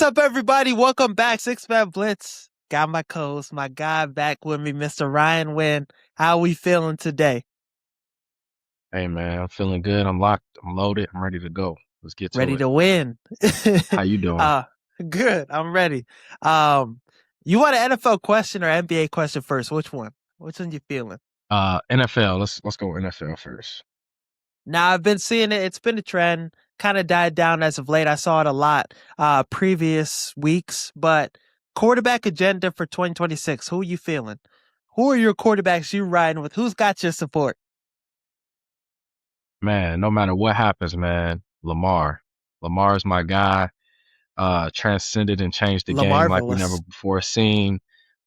up, everybody? Welcome back, 6-Man Blitz. Got my co-host, my guy back with me, Mr. Ryan Wynn. How we feeling today? Hey man, I'm feeling good. I'm locked. I'm loaded. I'm ready to go. Let's get to Ready it. to win? How you doing? uh, good. I'm ready. Um, you want an NFL question or NBA question first? Which one? Which one you feeling? NFL. Let's go NFL first. Now, I've been seeing it. It's been a trend. Kind of died down as of late. I saw it a lot previous weeks, but quarterback agenda for 2026. Who are you feeling? Who are your quarterbacks you riding with? Who's got your support? Man, no matter what happens, man, Lamar. Lamar is my guy. Transcended and changed the game like we never Lamarvelous. before seen.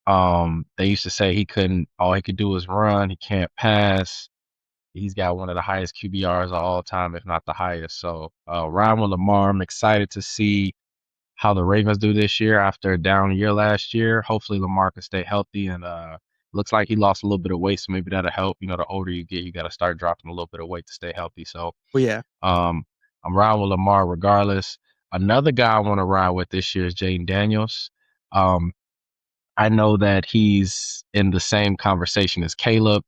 They used to say all he could do is run. He can't pass. He's got one of the highest QBRs of all time, if not the highest. So, Ryan with Lamar, I'm excited to see how the Ravens do this year after a down year last year. Hopefully Lamar can stay healthy and looks like he lost a little bit of weight, so maybe that'll help. You know, the older you get, you got to start dropping a little bit of weight to stay healthy. So Oh, yeah. um, I'm riding with Lamar regardless. Another guy I want to ride with this year is Jaden Daniels. Um, I know that he's in the same conversation as Caleb.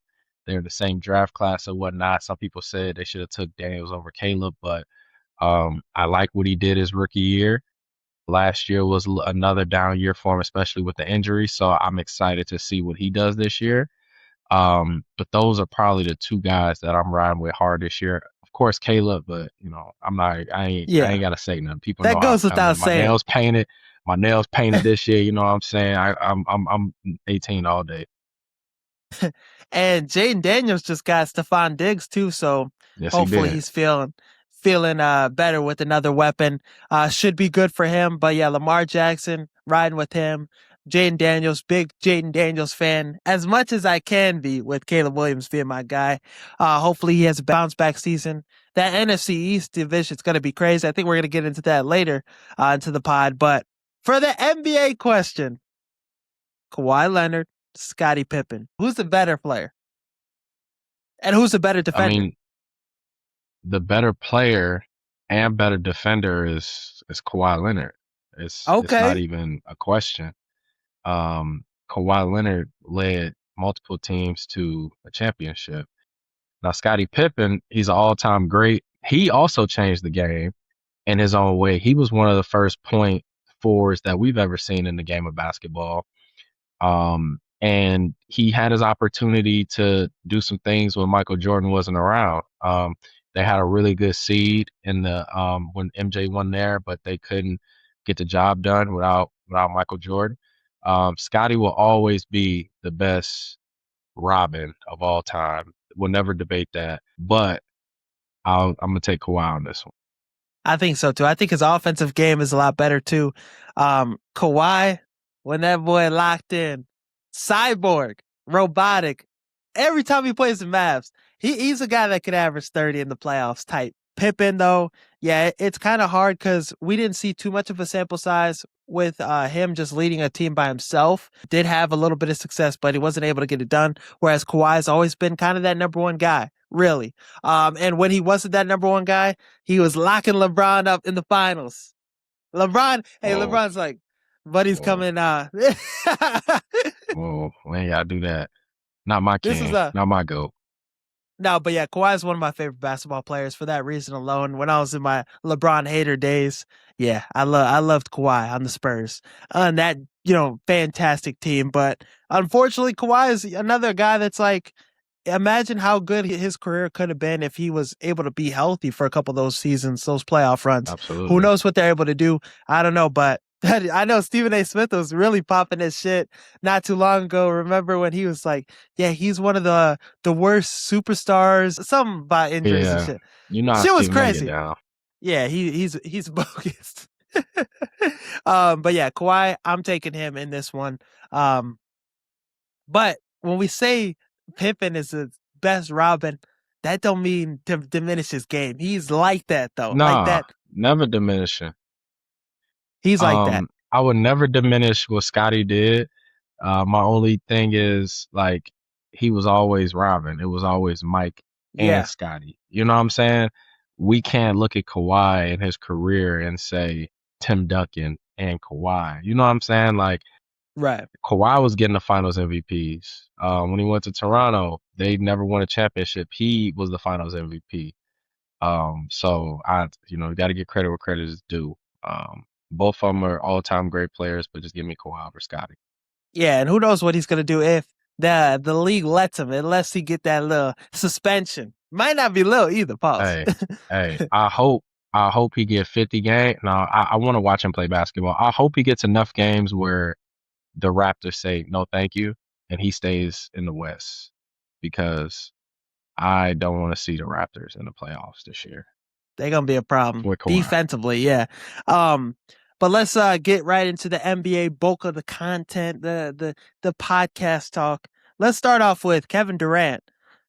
They're in the same draft class or whatnot. Some people said they should have took Daniels over Caleb, but I like what he did his rookie year. Last year was another down year for him, especially with the injury. So I'm excited to see what he does this year. But those are probably the two guys that I'm riding with hard this year. Of course, Caleb, but you know, I'm not. I Yeah. ain't gotta say nothing. People That know how I'm goes coming. without saying. My nails painted this year. You know what I'm saying? I'm 18 all day. And Jaden Daniels just got Stephon Diggs too, so Yes, he hopefully did. he's feeling better with another weapon. Should be good for him. But yeah, Lamar Jackson riding with him. Jaden Daniels, big Jaden Daniels fan, as much as I can be with Caleb Williams being my guy. Hopefully he has a bounce back season. That NFC East division is going to be crazy. I think we're going to get into that later into the pod. But for the NBA question, Kawhi Leonard, Scottie Pippen. Who's the better player? And who's the better I defender? mean, the better player and better defender is Kawhi Leonard. It's not Okay. even a question. Kawhi Leonard led multiple teams to a championship. Now, Scottie Pippen, he's an all-time great. He also changed the game in his own way. He was one of the first point forwards that we've ever seen in the game of basketball. And he had his opportunity to do some things when Michael Jordan wasn't around. They had a really good seed in the when MJ won there, but they couldn't get the job done without Michael Jordan. Scotty will always be the best Robin of all time. We'll never debate that. But I'm gonna take Kawhi on this one. I think so too. I think his offensive game is a lot better too. Kawhi, when that boy locked in, cyborg, robotic. Every time he plays the Mavs, he's a guy that could average 30 in the playoffs type. Pippen, though, yeah, it's kind of hard because we didn't see too much of a sample size with him just leading a team by himself. Did have a little bit of success, but he wasn't able to get it done. Whereas Kawhi's always been kind of that number one guy, really. And when he wasn't that number one guy, he was locking LeBron up in the finals. Whoa, LeBron's like, buddy's whoa, coming. whoa! We ain't gotta do that. Not my This is king. Not my goat. No, but yeah, Kawhi is one of my favorite basketball players for that reason alone. When I was in my LeBron hater days, yeah, I loved Kawhi on the Spurs and that fantastic team. But unfortunately, Kawhi is another guy that's like, imagine how good his career could have been if he was able to be healthy for a couple of those seasons, those playoff runs. Who Absolutely. knows what they're able to do? I don't know, but I know Stephen A. Smith was really popping his shit not too long ago. Remember when he was like, yeah, he's one of the worst superstars, something about injuries and Yeah. shit. You know how Shit was Stephen A get crazy. down. Yeah, he's bogus. But yeah, Kawhi, I'm taking him in this one. Um, but when we say Pippen is the best Robin, that don't mean to diminish his game. He's like that though. Like Nah, that. never diminishing. He's like that. I would never diminish what Scotty did. My only thing is like he was always Robin. It was always Mike and Yeah. Scotty. You know what I'm saying? We can't look at Kawhi and his career and say Tim Duncan and Kawhi. You know what I'm saying? Like, Right. Kawhi was getting the Finals MVPs. When he went to Toronto, they never won a championship. He was the Finals MVP. So got to give credit where credit is due. Both of them are all-time great players, but just give me Kawhi over Scotty. Yeah, and who knows what he's gonna do if the league lets him, unless he get that little suspension. Might not be little either. Pause. Hey, I hope he get 50 games. No, I want to watch him play basketball. I hope he gets enough games where the Raptors say no, thank you, and he stays in the West, because I don't want to see the Raptors in the playoffs this year. They're gonna be a problem With Kawhi. defensively, yeah. But let's get right into the NBA bulk of the content, the podcast talk. Let's start off with Kevin Durant.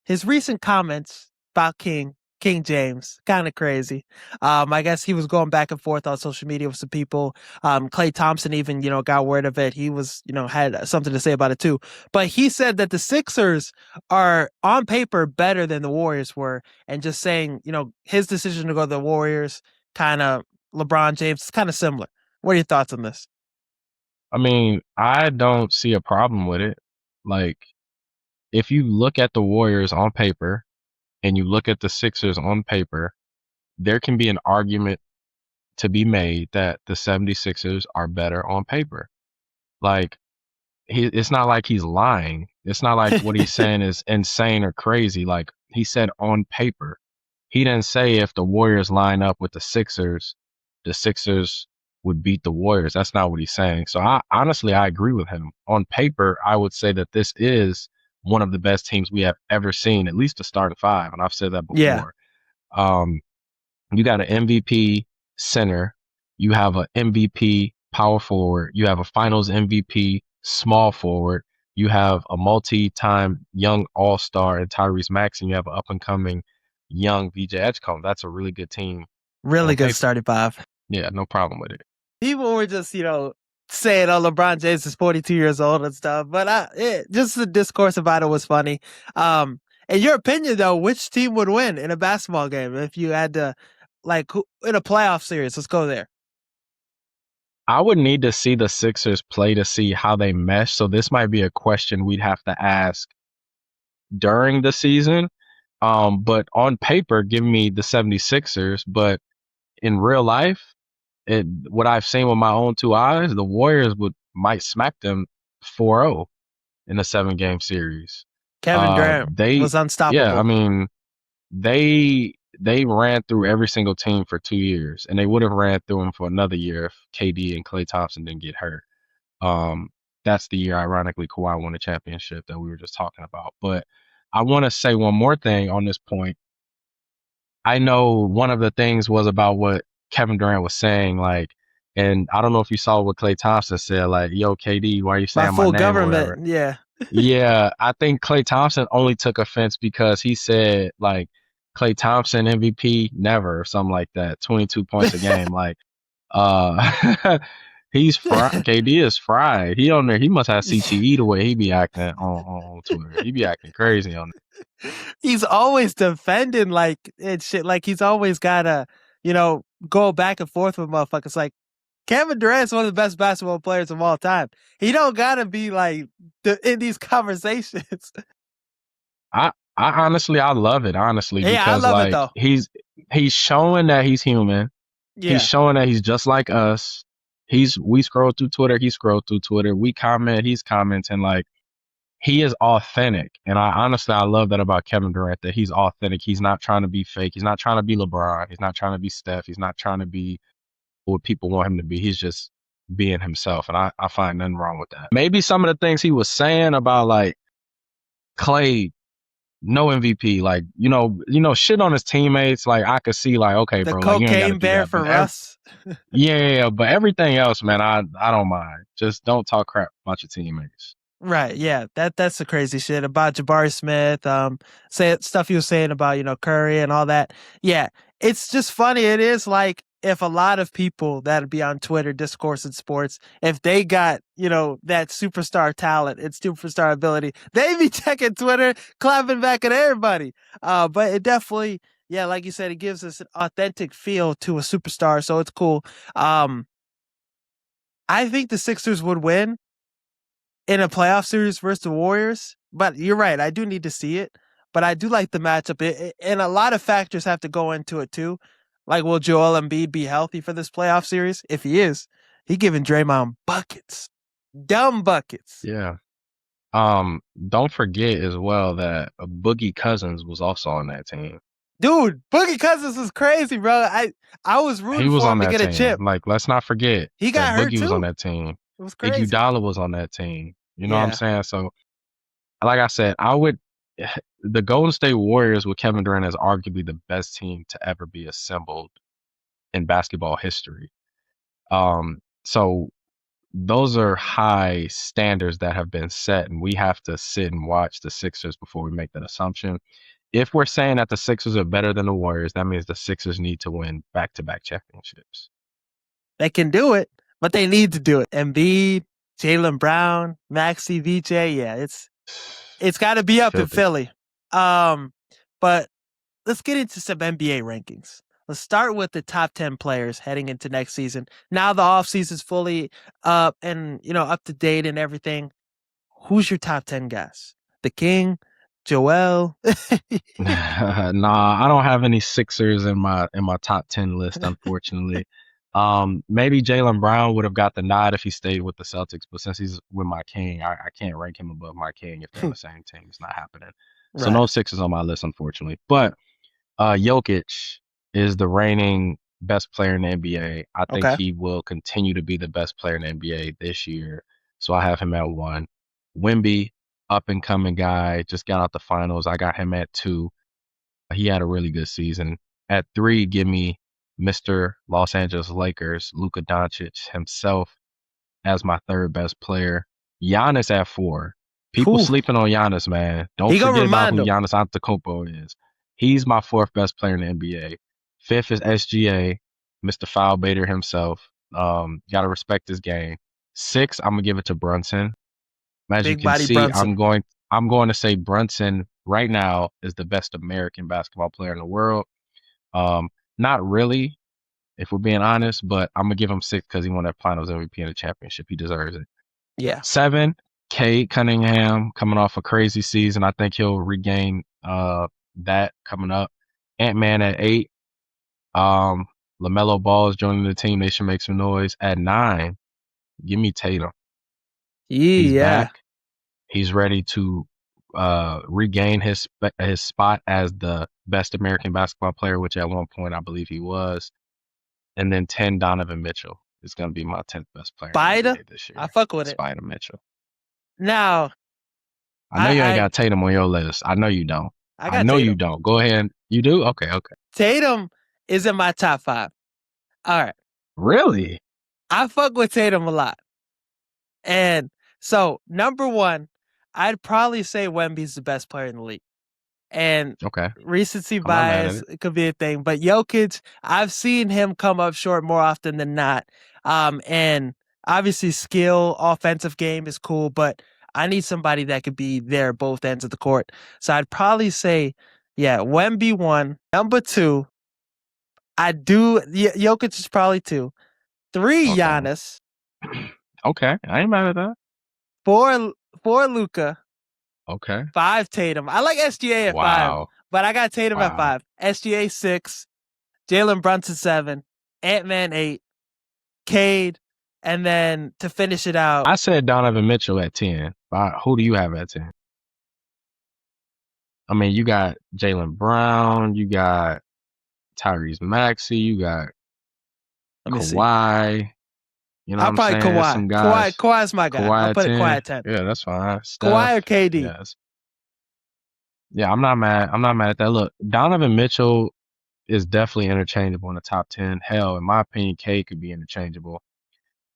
His recent comments about King James, kind of crazy. I guess he was going back and forth on social media with some people. Klay Thompson even, got word of it. He was, had something to say about it too. But he said that the Sixers are on paper better than the Warriors were, and just saying, his decision to go to the Warriors, kind of LeBron James, kind of similar. What are your thoughts on this? I mean, I don't see a problem with it. Like, if you look at the Warriors on paper and you look at the Sixers on paper, there can be an argument to be made that the 76ers are better on paper. Like, it's not like he's lying. It's not like what he's saying is insane or crazy. Like, he said on paper. He didn't say if the Warriors line up with the Sixers would beat the Warriors. That's not what he's saying. So I agree with him. On paper, I would say that this is one of the best teams we have ever seen, at least the starting five. And I've said that before. Yeah. You got an MVP center. You have an MVP power forward. You have a finals MVP small forward. You have a multi-time young all-star in Tyrese Maxey. You have an up-and-coming young VJ Edgecombe. That's a really good team. Really good starting five. Yeah, no problem with it. People were just, saying, oh, LeBron James is 42 years old and stuff. But just the discourse about it was funny. In your opinion, though, which team would win in a basketball game if you had to, in a playoff series? Let's go there. I would need to see the Sixers play to see how they mesh. So this might be a question we'd have to ask during the season. But on paper, give me the 76ers. But in real life, what I've seen with my own two eyes, the Warriors might smack them 4-0 in a 7-game series. Kevin Durant was unstoppable. Yeah, I mean, they ran through every single team for 2 years, and they would have ran through them for another year if KD and Klay Thompson didn't get hurt. That's the year, ironically, Kawhi won the championship that we were just talking about. But I want to say one more thing on this point. I know one of the things was about what Kevin Durant was saying, and I don't know if you saw what Klay Thompson said, yo, KD, why are you saying my name? Government, yeah. Yeah, I think Klay Thompson only took offense because he said, Klay Thompson MVP, never, or something like that, 22 points a game. He's fried. KD is fried. He on there. He must have CTE the way he be acting on Twitter. He be acting crazy on there. He's always defending and shit. He's always gotta, go back and forth with motherfuckers. Kevin Durant's one of the best basketball players of all time. He don't gotta be in these conversations. I honestly, I love it. Honestly, yeah, because I love it, though. he's showing that he's human. Yeah. He's showing that he's just like us. We scroll through Twitter. He scrolled through Twitter. We comment. He's commenting. He is authentic, and I love that about Kevin Durant, that he's authentic. He's not trying to be fake. He's not trying to be LeBron. He's not trying to be Steph. He's not trying to be what people want him to be. He's just being himself, and I find nothing wrong with that. Maybe some of the things he was saying about Klay, no MVP, shit on his teammates. I could see okay, the bro, cocaine you ain't bear for Russ. Yeah, but everything else, man, I don't mind. Just don't talk crap about your teammates. Right, yeah, that's the crazy shit about Jabari Smith. Stuff he was saying about Curry and all that. Yeah, it's just funny. It is if a lot of people that'd be on Twitter discoursing sports, if they got that superstar talent and superstar ability, they'd be checking Twitter, clapping back at everybody. But it definitely, yeah, like you said, it gives us an authentic feel to a superstar, so it's cool. I think the Sixers would win in a playoff series versus the Warriors. But you're right. I do need to see it. But I do like the matchup. And a lot of factors have to go into it too. Like, will Joel Embiid be healthy for this playoff series? If he is, he giving Draymond buckets. Dumb buckets. Yeah. Don't forget as well that Boogie Cousins was also on that team. Dude, Boogie Cousins was crazy, bro. I was He rooting was for on him to that get a team. chip. Like, let's not forget He that got hurt Boogie was on too. that team. It was crazy. Iguodala was on that team. You know what I'm Yeah. saying? So, like I said, the Golden State Warriors with Kevin Durant is arguably the best team to ever be assembled in basketball history. So those are high standards that have been set, and we have to sit and watch the Sixers before we make that assumption. If we're saying that the Sixers are better than the Warriors, that means the Sixers need to win back-to-back championships. They can do it, but they need to do it. Embiid, Jaylen Brown, Maxey, VJ. Yeah, it's got to be up in Filthy. Philly. But let's get into some NBA rankings. Let's start with the top 10 players heading into next season. Now the offseason's fully up and up to date and everything. Who's your top 10 guys? The King, Joel. Nah, I don't have any Sixers in my top 10 list, unfortunately. Maybe Jaylen Brown would have got the nod if he stayed with the Celtics, but since he's with my King, I can't rank him above my King if they're on the same team. It's not happening. So Right. no Sixers on my list, unfortunately. But Jokic is the reigning best player in the NBA. I think Okay. he will continue to be the best player in the NBA this year. So I have him at 1. Wemby, up and coming guy, just got out the finals. I got him at 2. He had a really good season. At 3, give me Mr. Los Angeles Lakers, Luka Doncic himself as my third best player. Giannis at 4. People Ooh. sleeping on Giannis, man. Don't He gonna forget about remind who him. Giannis Antetokounmpo is. He's my 4th best player in the NBA. 5th is SGA, Mr. Foul Baiter himself. Gotta respect his game. 6, I'm gonna give it to Brunson. As you Big can body see, Brunson. I'm going to say Brunson right now is the best American basketball player in the world. Not really, if we're being honest, but I'm gonna give him 6 because he won that Finals MVP and a championship. He deserves it. Yeah. 7, Cade Cunningham coming off a crazy season. I think he'll regain that coming up. Ant-Man at 8. LaMelo Ball is joining the team. They should make some noise. At 9, give me Tatum. He's Yeah. back. He's ready to regain his spot as the best American basketball player, which at one point I believe he was. And then 10, Donovan Mitchell is going to be my 10th best player in the NBA this year. I fuck with it. Spider Mitchell. Now, I know you ain't got Tatum on your list. I know you don't. I know Tatum. you don't. Go ahead. You do? Okay. Tatum is in my top 5. All right. Really? I fuck with Tatum a lot. And so, number 1, I'd probably say Wemby's the best player in the league. And recency bias could be a thing. But Jokic, I've seen him come up short more often than not. And obviously skill, offensive game is cool, but I need somebody that could be there both ends of the court. So I'd probably say, Wemby 1. Number 2, Jokic is probably 2. 3, Giannis. Okay. I ain't mad at that. 4, Luka. Okay. 5, Tatum. I like SGA at 5, but I got Tatum at 5. SGA 6, Jalen Brunson 7, Ant-Man 8, Cade, and then to finish it out, I said Donovan Mitchell at 10. Who do you have at 10? I mean, you got Jaylen Brown, you got Tyrese Maxey, you got Kawhi. You know I'll what I'm saying? Kawhi. Some guys. Kawhi's my guy. I'll put Kawhi at 10. Yeah, that's fine. Kawhi or KD? Yes. Yeah, I'm not mad. I'm not mad at that. Look, Donovan Mitchell is definitely interchangeable in the top 10. Hell, in my opinion, K could be interchangeable.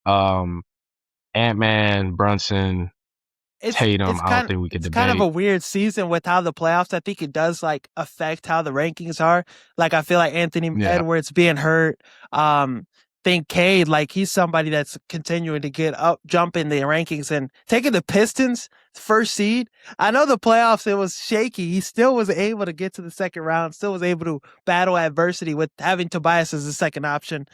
Ant-Man, Brunson, Tatum, I don't think we could debate. It's kind of a weird season with how the playoffs, I think it does affect how the rankings are. I feel like Anthony Edwards being hurt. Think Cade, he's somebody that's continuing to get up, jump in the rankings and taking the Pistons first seed. I know the playoffs, it was shaky. He still was able to get to the second round, still was able to battle adversity with having Tobias as the second option.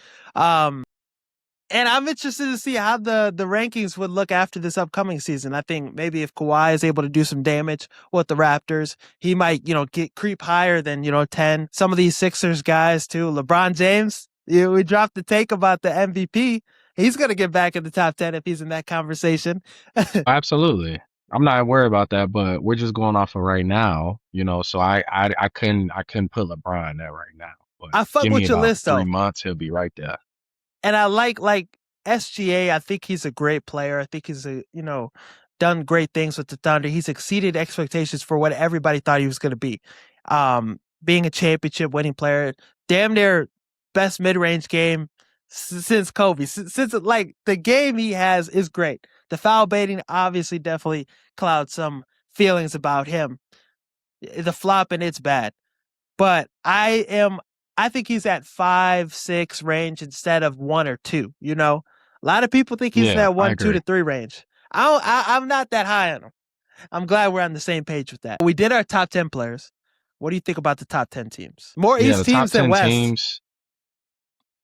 And I'm interested to see how the rankings would look after this upcoming season. I think maybe if Kawhi is able to do some damage with the Raptors, he might, get creep higher than, 10. Some of these Sixers guys too. LeBron James, we dropped the take about the MVP. He's going to get back in the top 10 if he's in that conversation. Absolutely. I'm not worried about that, but we're just going off of right now, so I couldn't put LeBron there right now. But I fuck give me with your about list 3 though. months, he'll be right there. And I like SGA. I think he's a great player. I think he's done great things with the Thunder. He's exceeded expectations for what everybody thought he was going to be. Being a championship winning player, damn near best mid-range game since Kobe. Since like the game he has is great. The foul baiting obviously definitely clouds some feelings about him. The flopping, it's bad. But I think he's at 5-6 range instead of 1 or 2. A lot of people think he's in Yeah, that I 1, 2 agree. to 3 range. I'm not that high on him. I'm glad we're on the same page with that. We did our top 10 players. What do you think about the top 10 teams? More Yeah, East the top teams than 10 West. teams.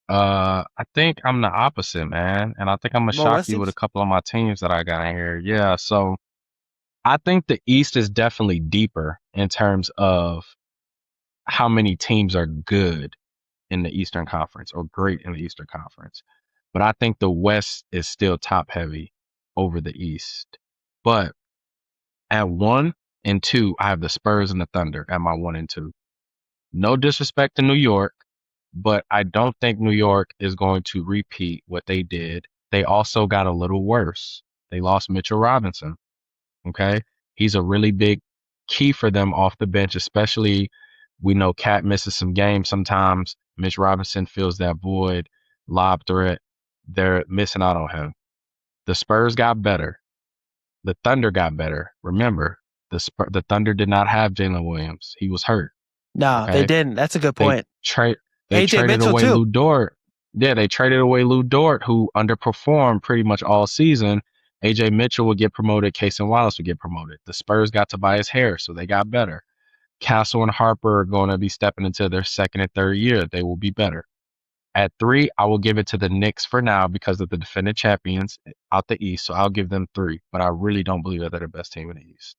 I think I'm the opposite, man, and I think I'm gonna More shock West you with a teams. couple of my teams that I got in here. Yeah, so I think the East is definitely deeper in terms of how many teams are good in the Eastern Conference or great in the Eastern Conference. But I think the West is still top heavy over the East. But at 1 and 2, I have the Spurs and the Thunder at my 1 and 2. No disrespect to New York, but I don't think New York is going to repeat what they did. They also got a little worse. They lost Mitchell Robinson. Okay. He's a really big key for them off the bench, especially we know Cat misses some games sometimes. Mitch Robinson fills that void, lob threat. They're missing out on him. The Spurs got better. The Thunder got better. Remember, the Thunder did not have Jalen Williams. He was hurt. No, they Okay. didn't. That's a good They point. trade they AJ traded Mitchell away too. Lou Dort. Yeah, they traded away Lou Dort, who underperformed pretty much all season. AJ Mitchell would get promoted. Case and Wallace would get promoted. The Spurs got Tobias Harris, so they got better. Castle and Harper are going to be stepping into their second and third year. They will be better. At 3, I will give it to the Knicks for now because of the defending champions out the East. So I'll give them 3, but I really don't believe that they're the best team in the East.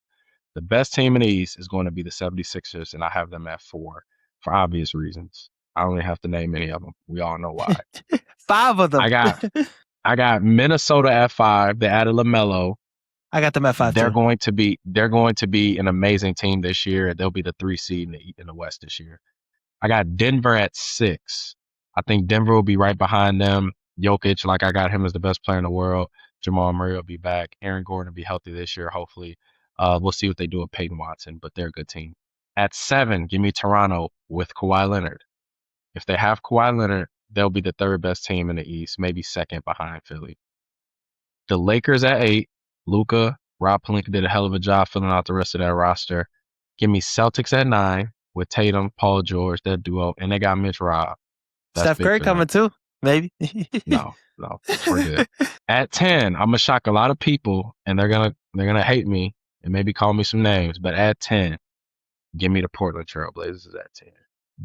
The best team in the East is going to be the 76ers, and I have them at 4 for obvious reasons. I don't even have to name any of them. We all know why. 5 of them. I got I got Minnesota at 5. They added LaMelo. I got them at 5 They're too. going to be an amazing team this year. They'll be the 3 seed in the West this year. I got Denver at 6. I think Denver will be right behind them. Jokic, like I got him as the best player in the world. Jamal Murray will be back. Aaron Gordon will be healthy this year, hopefully. We'll see what they do with Peyton Watson, but they're a good team. At 7, give me Toronto with Kawhi Leonard. If they have Kawhi Leonard, they'll be the 3rd best team in the East, maybe 2nd behind Philly. The Lakers at 8, Luka, Rob Pelinka did a hell of a job filling out the rest of that roster. Give me Celtics at 9 with Tatum, Paul George, that duo, and they got Mitch Rob. That's Steph big Curry for them. coming too, maybe. No, we're good. At 10, I'm gonna shock a lot of people, and they're gonna hate me and maybe call me some names. But at 10, give me the Portland Trailblazers at 10.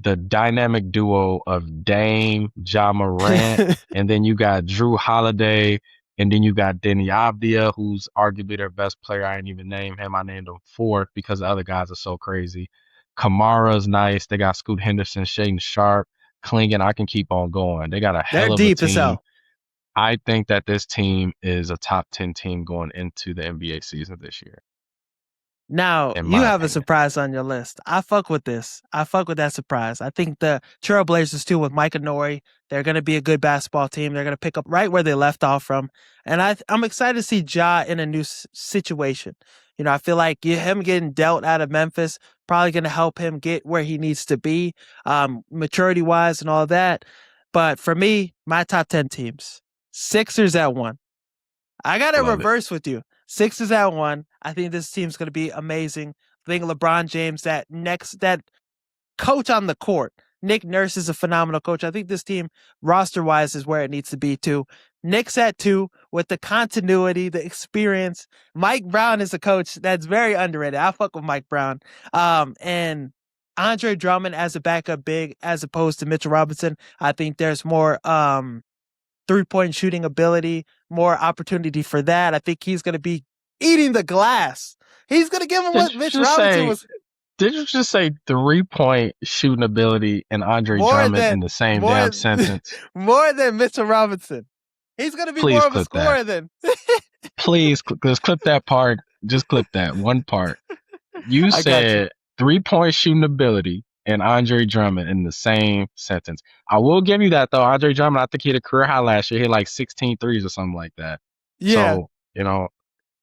The dynamic duo of Dame, Ja Morant, and then you got Drew Holiday, and then you got Denny Avdia, who's arguably their best player. I didn't even name him. I named him 4th because the other guys are so crazy. Kamara's nice. They got Scoot Henderson, Shaden Sharp, Klingon. I can keep on going. They got a They're hell of a deep as team. hell. I think that this team is a top 10 team going into the NBA season this year, Now, in you my have a opinion. surprise on your list. I fuck with this. I fuck with that surprise. I think the Trailblazers, too, with Mike Nori, they're going to be a good basketball team. They're going to pick up right where they left off from. And I'm excited to see Ja in a new situation. I feel like him getting dealt out of Memphis probably going to help him get where he needs to be, maturity-wise and all that. But for me, my top 10 teams, Sixers at 1. I got to Love it. reverse with you. Sixers at 1. I think this team's going to be amazing. I think LeBron James, that coach on the court. Nick Nurse is a phenomenal coach. I think this team, roster-wise, is where it needs to be, too. Knicks at 2 with the continuity, the experience. Mike Brown is a coach that's very underrated. I fuck with Mike Brown. And Andre Drummond as a backup big as opposed to Mitchell Robinson. I think there's more 3-point shooting ability, more opportunity for that. I think he's going to be eating the glass. He's going to give him Did what you Mitch just Robinson say? was Did you just say 3-point shooting ability and Andre more Drummond in than the same more damn sentence? more than Mitchell Robinson. He's going to be more Please of a clip that. scorer than Please, just clip that part. Just clip that one part. You I got you. said 3-point shooting ability and Andre Drummond in the same sentence. I will give you that though. Andre Drummond, I think he had a career high last year. He had like 16 threes or something like that. Yeah, So,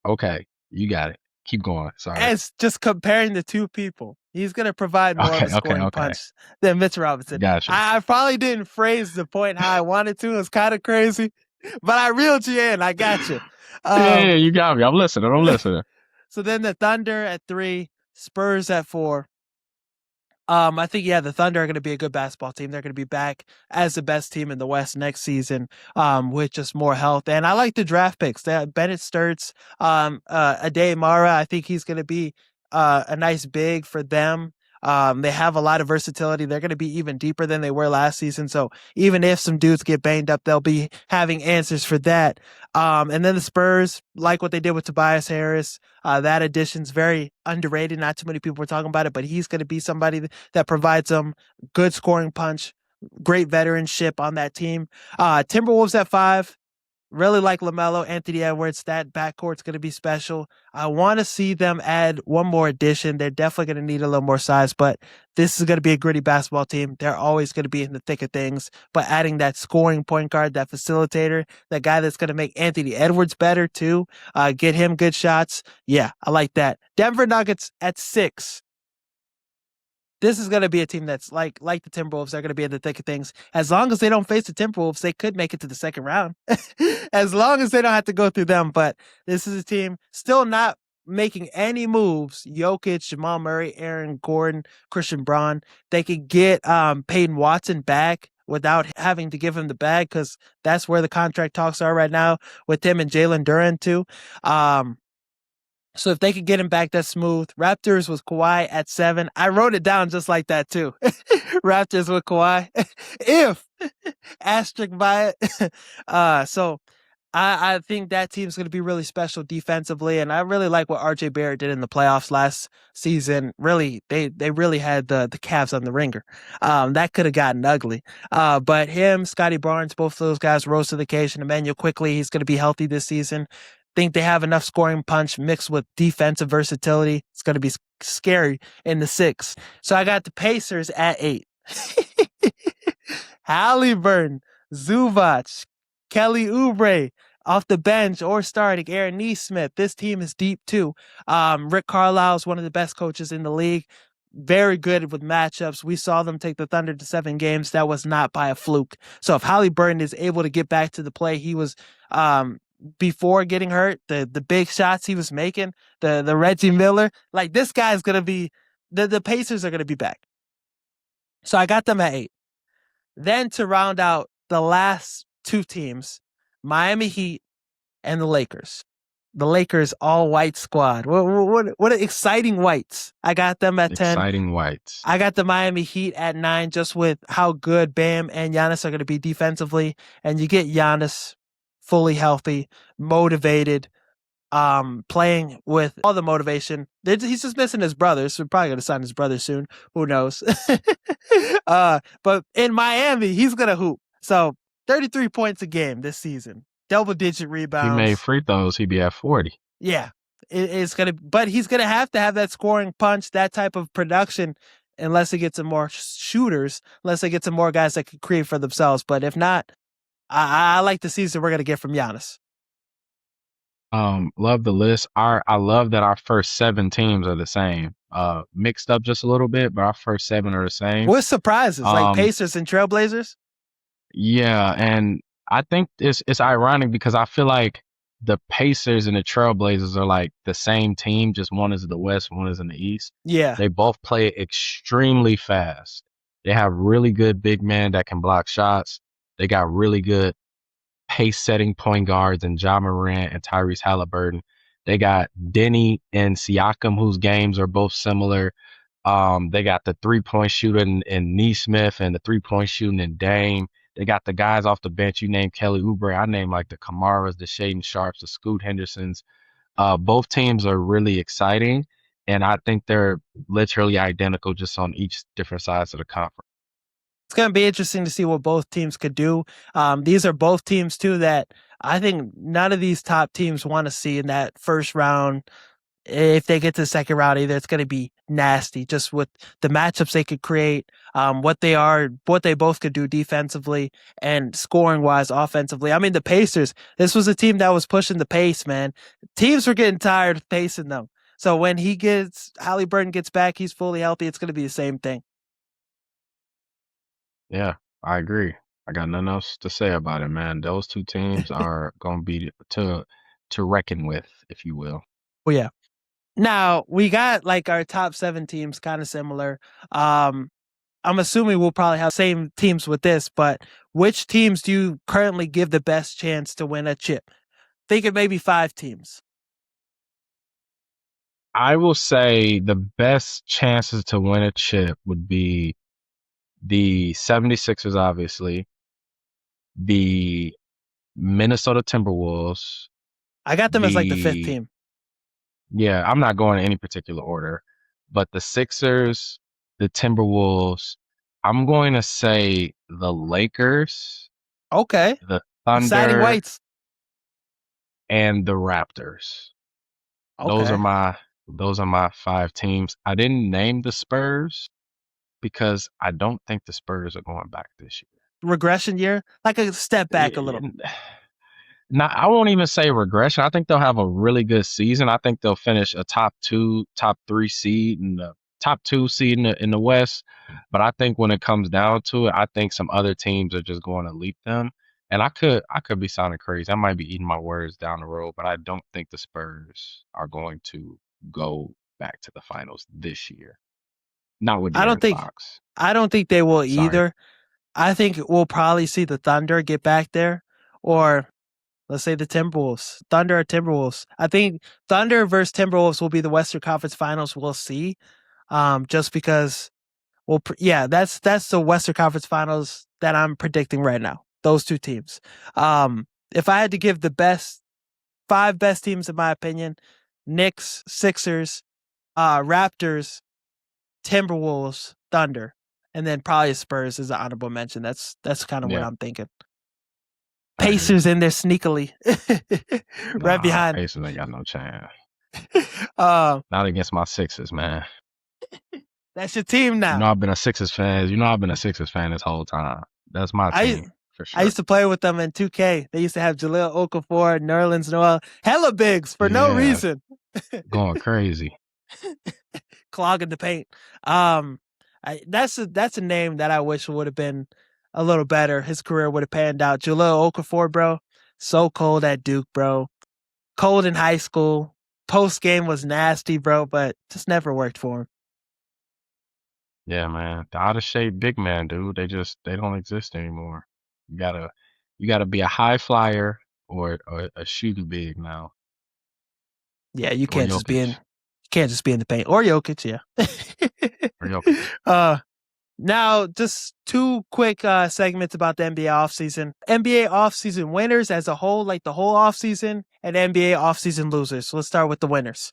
okay, you got it. Keep going. Sorry. as just comparing the two people, he's going to provide more of a scoring Okay. punch than Mitch Robinson. Gotcha. I probably didn't phrase the point how I wanted to. It's kind of crazy, but I reeled you in. I got you. Yeah, Um, you got me. I'm listening. I'm listening. so then the Thunder at 3, Spurs at 4. I think the Thunder are going to be a good basketball team. They're going to be back as the best team in the West next season, with just more health. And I like the draft picks. They have Bennett Sturts, Ade Mara. I think he's going to be a nice big for them. They have a lot of versatility. They're going to be even deeper than they were last season. So even if some dudes get banged up, they'll be having answers for that. And then the Spurs, like what they did with Tobias Harris, that addition's very underrated. Not too many people are talking about it, but he's going to be somebody that provides them good scoring punch, great veteranship on that team. Timberwolves at 5. Really like LaMelo, Anthony Edwards. That backcourt's going to be special. I want to see them add one more addition. They're definitely going to need a little more size, but this is going to be a gritty basketball team. They're always going to be in the thick of things, but adding that scoring point guard, that facilitator, that guy that's going to make Anthony Edwards better too, get him good shots. Yeah, I like that. Denver Nuggets at 6. This is going to be a team that's like the Timberwolves. They're going to be in the thick of things. As long as they don't face the Timberwolves, they could make it to the second round. As long as they don't have to go through them. But this is a team still not making any moves. Jokic, Jamal Murray, Aaron Gordon, Christian Braun. They could get Peyton Watson back without having to give him the bag, because that's where the contract talks are right now with him and Jalen Duren too. So if they could get him back, that's smooth. Raptors with Kawhi at 7. I wrote it down just like that too. Raptors with Kawhi. If asterisk by it. So I think that team's going to be really special defensively, and I really like what RJ Barrett did in the playoffs last season. Really, they really had the Cavs on the ringer. That could have gotten ugly. But him, Scotty Barnes, both of those guys rose to the occasion. Emmanuel quickly, he's going to be healthy this season. Think they have enough scoring punch mixed with defensive versatility. It's going to be scary in the 6. So I got the Pacers at 8. Halliburton, Zubac, Kelly Oubre off the bench or starting, Aaron Nesmith. This team is deep too. Rick Carlisle is one of the best coaches in the league. Very good with matchups. We saw them take the Thunder to 7 games. That was not by a fluke. So if Halliburton is able to get back to the play he was before getting hurt, the big shots he was making, the Reggie Miller, like this guy's going to be, the Pacers are going to be back. So I got them at 8. Then to round out the last 2 teams, Miami Heat and the Lakers. The Lakers all-white squad. What exciting whites. I got them at 10. Exciting whites. I got the Miami Heat at 9, just with how good Bam and Giannis are going to be defensively. And you get Giannis fully healthy, motivated, playing with all the motivation. He's just missing his brothers. So we're probably going to sign his brother soon. Who knows? But in Miami, he's going to hoop. So 33 points a game this season. Double-digit rebounds. He made free throws. He'd be at 40. Yeah. It's going to, but he's going to have that scoring punch, that type of production, unless he gets some more shooters, unless they get some more guys that can create for themselves. But if not, I like the season we're going to get from Giannis. Love the list. I love that our first 7 teams are the same. Mixed up just a little bit, but our first 7 are the same. What surprises? Like Pacers and Trailblazers? Yeah, and I think it's ironic because I feel like the Pacers and the Trailblazers are like the same team, just one is in the West, one is in the East. Yeah. They both play extremely fast. They have really good big men that can block shots. They got really good pace-setting point guards in Ja Morant and Tyrese Halliburton. They got Denny and Siakam, whose games are both similar. They got the three-point shooter in Nesmith and the three-point shooting in Dame. They got the guys off the bench. You name Kelly Oubre. I name like the Kamaras, the Shaden Sharps, the Scoot Hendersons. Both teams are really exciting, and I think they're literally identical, just on each different sides of the conference. It's going to be interesting to see what both teams could do. These are both teams, too, that I think none of these top teams want to see in that first round. If they get to the second round, either it's going to be nasty, just with the matchups they could create, what they both could do defensively and scoring wise, offensively. I mean, the Pacers, this was a team that was pushing the pace, man. Teams were getting tired of pacing them. So when Halliburton gets back, he's fully healthy, it's going to be the same thing. Yeah, I agree. I got nothing else to say about it, man. Those two teams are going to be to reckon with, if you will. Well, yeah. Now we got like our top 7 teams kind of similar. I'm assuming we'll probably have same teams with this, but which teams do you currently give the best chance to win a chip? Think of maybe 5 teams. I will say the best chances to win a chip would be the 76ers, obviously, the Minnesota Timberwolves, I got them as like the 5th the team. yeah, I'm not going in any particular order, but the Sixers, the Timberwolves, I'm going to say the Lakers, Okay. the Exciting Thunder, weights. and the Raptors. Those are Okay. my 5 teams. I didn't name the Spurs because I don't think the Spurs are going back this Regression year, like a step back a little. year. Not, I won't even say regression. I think they'll have a really good season. I think they'll finish a top 2, top 3 seed and the top 2 seed in the West. But I think when it comes down to it, I think some other teams are just going to leap them. And I could be sounding crazy. I might be eating my words down the road, but I don't think the Spurs are going to go back to the finals this year. Not with I don't De'Aaron think Fox. I don't think they will Sorry. either. I think we'll probably see the Thunder get back there, or let's say the Timberwolves. Thunder or Timberwolves. I think Thunder versus Timberwolves will be the Western Conference Finals. We'll see. Just because, well, yeah, that's the Western Conference Finals that I'm predicting right now. Those 2 teams. If I had to give the 5 best teams in my opinion, Knicks, Sixers, Raptors, Timberwolves, Thunder, and then probably Spurs as an honorable mention. That's kind of what Yeah, I'm thinking. I agree. Pacers in there sneakily, right Nah, behind. Pacers ain't got no chance. uh, Not against my Sixers, man. that's your team You know now. I've been a Sixers fan. You know I've been a Sixers fan this whole time. That's my I team for I sure. used to play with them in 2K. They used to have Jahlil Okafor, Nerlens Noel, hella bigs for no Yeah, reason, going crazy. clogging the paint. Um, that's a name that I wish would have been a little better. His career would have panned out. Jahlil Okafor, bro, so cold at Duke, bro. Cold in high school. Post game was nasty, bro, but just never worked for him. Yeah, man. The out of shape big man, dude. They don't exist anymore. You gotta you gotta be a high flyer or a shooting big now. Yeah, you Or can't just be in Jokic. you can't just be in the paint. Or Jokic, yeah. Or Jokic. uh Now, just 2 quick segments about the NBA offseason. NBA offseason winners as a whole, like the whole offseason, and NBA offseason losers. So let's start with the winners.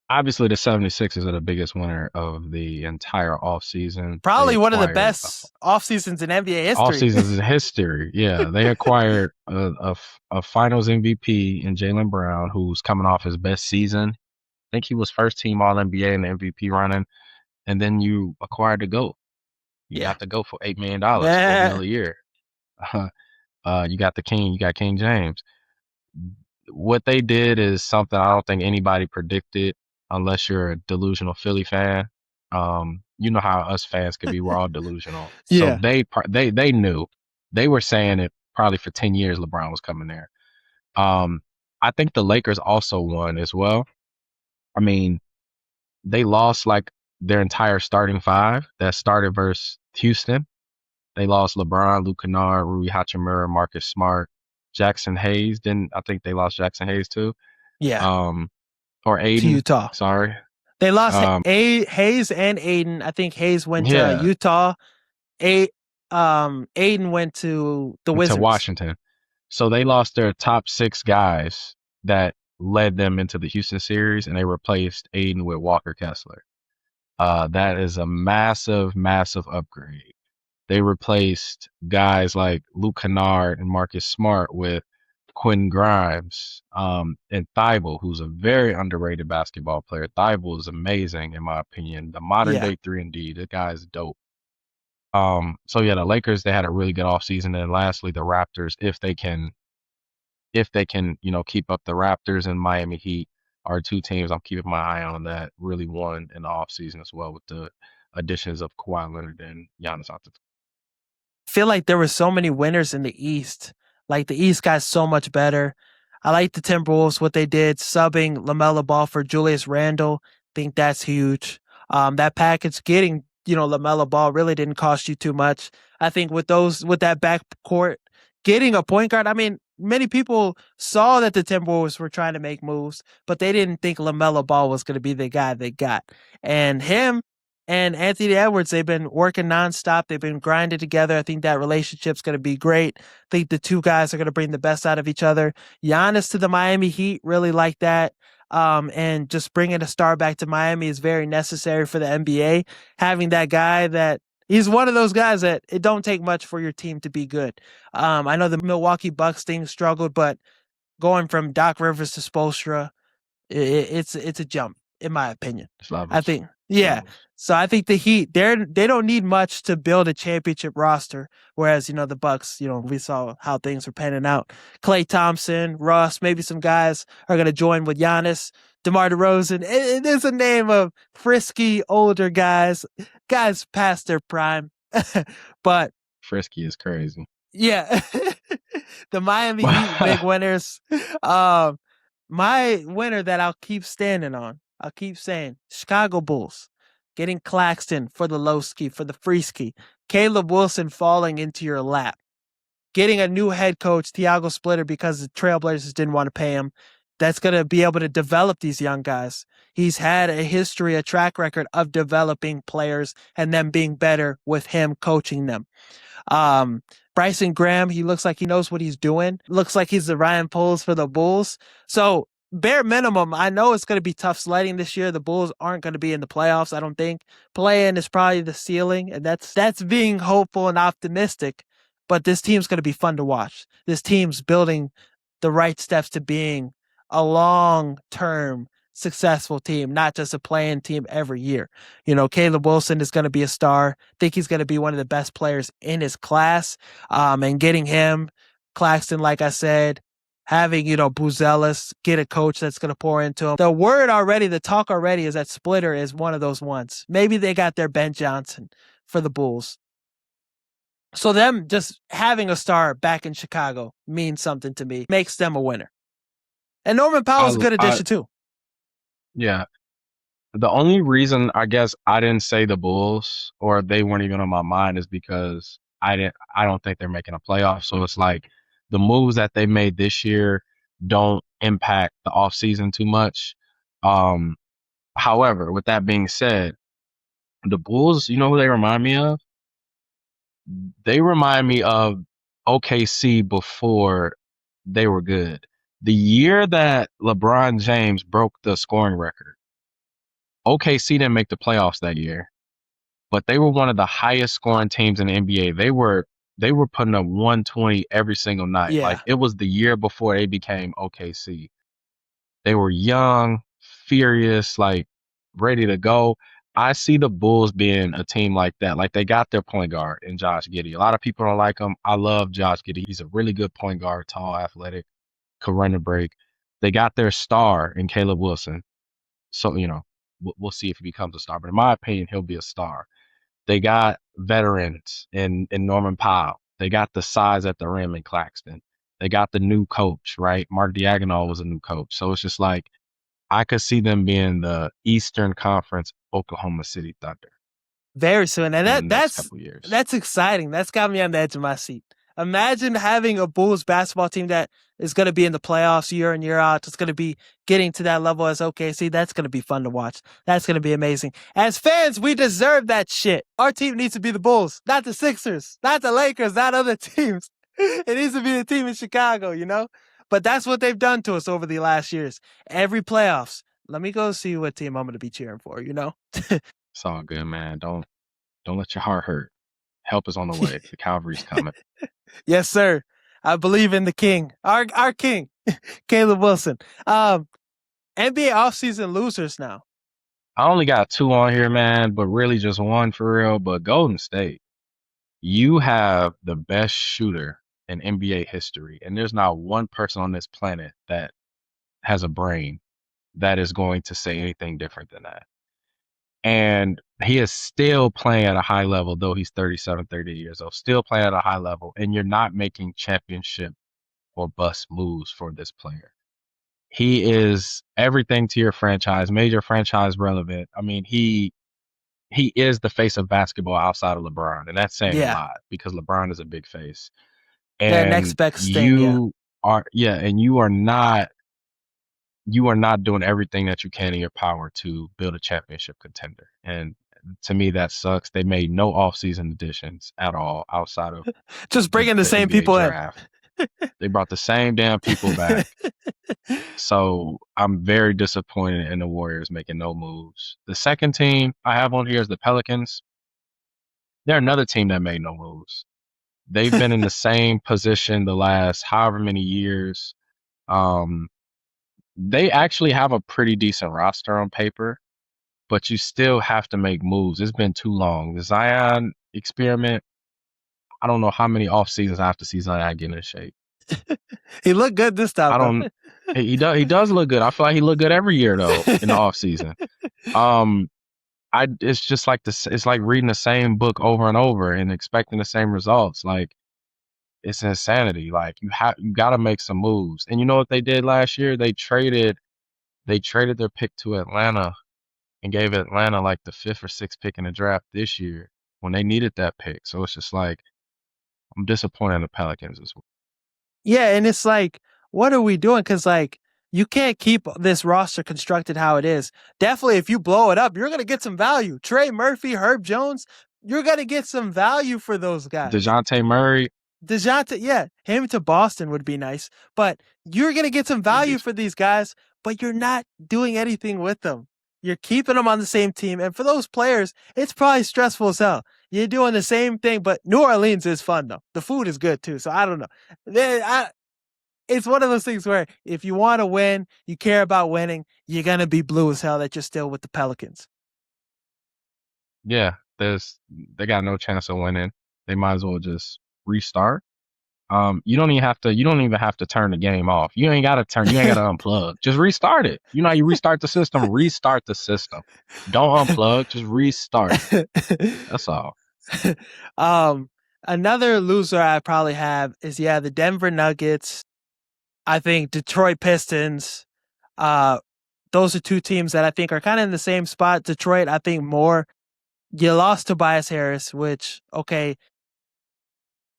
Obviously the 76ers are the biggest winner of the entire offseason. They Probably one of the acquired best off seasons in NBA off history. seasons in history. Yeah, they acquired a Finals MVP in Jaylen Brown, who's coming off his best season. I think he was first team All NBA in the MVP running, and then you acquired the GOAT. You Yeah. got the GOAT for $8 million, $4 million Nah. a year. You got the King. You got King James. What they did is something I don't think anybody predicted, unless you're a delusional Philly fan. You know how us fans could be. We're all delusional. So Yeah. they knew. They were saying it probably for 10 years LeBron was coming there. I think the Lakers also won as well. I mean, they lost like their entire starting 5 that started versus Houston. They lost LeBron, Luke Kennard, Rui Hachimura, Marcus Smart, Jackson Hayes. Then I think they lost Jackson Hayes too. Yeah. Um, or To Aiden. Utah. Sorry. They lost Um, Hayes and Aiden. I think Hayes went to yeah, Utah. Aiden went to the to Wizards. Washington. So they lost their top 6 guys that led them into the Houston series, and they replaced Aiden with Walker Kessler. That is a massive, massive upgrade. They replaced guys like Luke Kennard and Marcus Smart with Quentin Grimes, and Thibault, who's a very underrated basketball player. Thibault is amazing, in my opinion. The modern Yeah. day 3-and-D. The guy is dope. So yeah, the Lakers, they had a really good offseason. And lastly, the Raptors, if they can, keep up the Raptors and Miami Heat are 2 teams I'm keeping my eye on that really won in the offseason as well with the additions of Kawhi Leonard and Giannis Antetokounmpo. Feel like there were so many winners in the East. Like the East got so much better. I like the Timberwolves, what they did, subbing LaMelo Ball for Julius Randle. Think that's huge. That package getting, LaMelo Ball really didn't cost you too much. I think with that backcourt, getting a point guard, I mean, many people saw that the Timberwolves were trying to make moves, but they didn't think LaMelo Ball was going to be the guy they got. And him and Anthony Edwards, they've been working nonstop. They've been grinding together. I think that relationship's going to be great. I think the two guys are going to bring the best out of each other. Giannis to the Miami Heat, really like that. And just bringing a star back to Miami is very necessary for the NBA. Having that guy that he's one of those guys that it don't take much for your team to be good. I know the Milwaukee Bucks thing struggled, but going from Doc Rivers to Spoelstra, it's a jump in my opinion. It's I levels. think, It's yeah. levels. So I think the Heat, they don't need much to build a championship roster. Whereas, the Bucks, we saw how things were panning out. Klay Thompson, Russ, maybe some guys are going to join with Giannis, DeMar DeRozan. There's a name of frisky older guys past their prime. But Frisky is crazy. yeah, the Miami Heat big winners. Um, my winner that I'll keep standing on, I'll keep saying, Chicago Bulls getting Claxton for the low ski, for the free ski, Caleb Wilson falling into your lap, getting a new head coach, Thiago Splitter, because the Trailblazers didn't want to pay him. That's going to be able to develop these young guys. He's had a history, a track record of developing players and them being better with him coaching them. Bryson Graham, he looks like he knows what he's doing. Looks like he's the Ryan Poles for the Bulls. So bare minimum, I know it's going to be tough sledding this year. The Bulls aren't going to be in the playoffs, I don't think. Play-in is probably the ceiling, and that's being hopeful and optimistic. But this team's going to be fun to watch. This team's building the right steps to being a long-term successful team, not just a playing team every year. Caleb Wilson is going to be a star. I think he's going to be one of the best players in his class. And getting him, Claxton, like I said, having, Buzelis get a coach that's going to pour into him. The talk already is that Splitter is one of those ones. Maybe they got their Ben Johnson for the Bulls. So them just having a star back in Chicago means something to me, makes them a winner. And Norman Powell's a good addition too. Yeah. The only reason I guess I didn't say the Bulls or they weren't even on my mind is because I don't think they're making a playoff. So it's like the moves that they made this year don't impact the offseason too much. However, with that being said, the Bulls, you know who they remind me of? They remind me of OKC before they were good. The year that LeBron James broke the scoring record, OKC didn't make the playoffs that year, but they were one of the highest scoring teams in the NBA. They were putting up 120 every single night. Yeah. Like it was the year before they became OKC. They were young, furious, like ready to go. I see the Bulls being a team like that. Like they got their point guard in Josh Giddey. A lot of people don't like him. I love Josh Giddey. He's a really good point guard, tall, athletic, can run the break. They got their star in Caleb Wilson. So, we'll see if he becomes a star. But in my opinion, he'll be a star. They got veterans in Norman Powell. They got the size at the rim in Claxton. They got the new coach, right? Mark Diagonal was a new coach. So it's just like, I could see them being the Eastern Conference Oklahoma City Thunder very soon. And in the next couple of years. that's exciting. That's got me on the edge of my seat. Imagine having a Bulls basketball team that is going to be in the playoffs year in, year out. It's going to be getting to that level as OKC. That's going to be fun to watch. That's going to be amazing. As fans, we deserve that shit. Our team needs to be the Bulls, not the Sixers, not the Lakers, not other teams. It needs to be the team in Chicago, you know? But that's what they've done to us over the last years. Every playoffs. Let me go see what team I'm going to be cheering for, you know? It's all good, man. Don't let your heart hurt. Help is on the way. The Calvary's coming. Yes, sir. I believe in the king. Our king, Caleb Wilson. NBA offseason losers now. I only got 2 on here, man, but really just 1 for real. But Golden State, you have the best shooter in NBA history, and there's not one person on this planet that has a brain that is going to say anything different than that. And he is still playing at a high level, though he's 37, 38 years old, still playing at a high level, and you're not making championship or bust moves for this player. He is everything to your franchise, made your franchise relevant. I mean, he is the face of basketball outside of LeBron, and that's saying a Yeah. lot because LeBron is a big face. That next And best thing, yeah. You are not doing everything that you can in your power to build a championship contender. And to me, that sucks. They made no offseason additions at all outside of Just bringing the same NBA people draft. They brought the same damn people back. So I'm very disappointed in the Warriors making no moves. The second team I have on here is the Pelicans. They're another team that made no moves. They've been in the same position the last however many years. They actually have a pretty decent roster on paper, but you still have to make moves. It's been too long. The Zion experiment, I don't know how many off seasons I have to see Zion get in shape. He looked good this time. I don't. He does look good. I feel like he looked good every year though in the off season. It's just like this. It's like reading the same book over and over and expecting the same results. Like it's insanity. Like you got to make some moves. And you know what they did last year? They traded their pick to Atlanta and gave Atlanta like the 5th or 6th pick in the draft this year when they needed that pick. So it's just like I'm disappointed in the Pelicans as well. Yeah, and it's like, what are we doing? Because like you can't keep this roster constructed how it is. Definitely, if you blow it up, you're gonna get some value. Trey Murphy, Herb Jones, you're gonna get some value for those guys. DeJounte Murray. Yeah, him to Boston would be nice, but you're gonna get some value for these guys, but you're not doing anything with them. You're keeping them on the same team, and for those players, it's probably stressful as hell. You're doing the same thing, but New Orleans is fun though. The food is good too, so I don't know. It's one of those things where if you want to win, you care about winning, you're gonna be blue as hell that you're still with the Pelicans. Yeah, they got no chance of winning. They might as well just restart. You don't even have to turn the game off. You ain't gotta unplug. Just restart it. You know how you restart the system? Restart the system. Don't unplug, just restart it. That's all. Another loser I probably have is the Denver Nuggets. I think Detroit Pistons. Those are 2 teams that I think are kind of in the same spot. Detroit, I think more. You lost Tobias Harris, which, okay,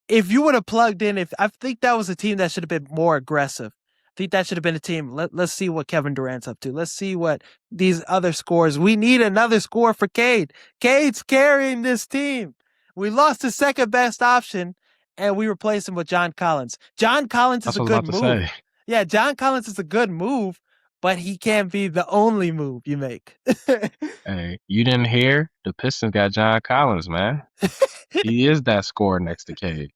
if you would have plugged in, I think that was a team that should have been more aggressive. I think that should have been a team. Let's see what Kevin Durant's up to. Let's see what these other scores. We need another score for Cade. Cade's carrying this team. We lost the second best option, and we replaced him with John Collins. John Collins is a good move. Yeah, John Collins is a good move, but he can't be the only move you make. Hey, you didn't hear? The Pistons got John Collins, man. He is that scorer next to Cade.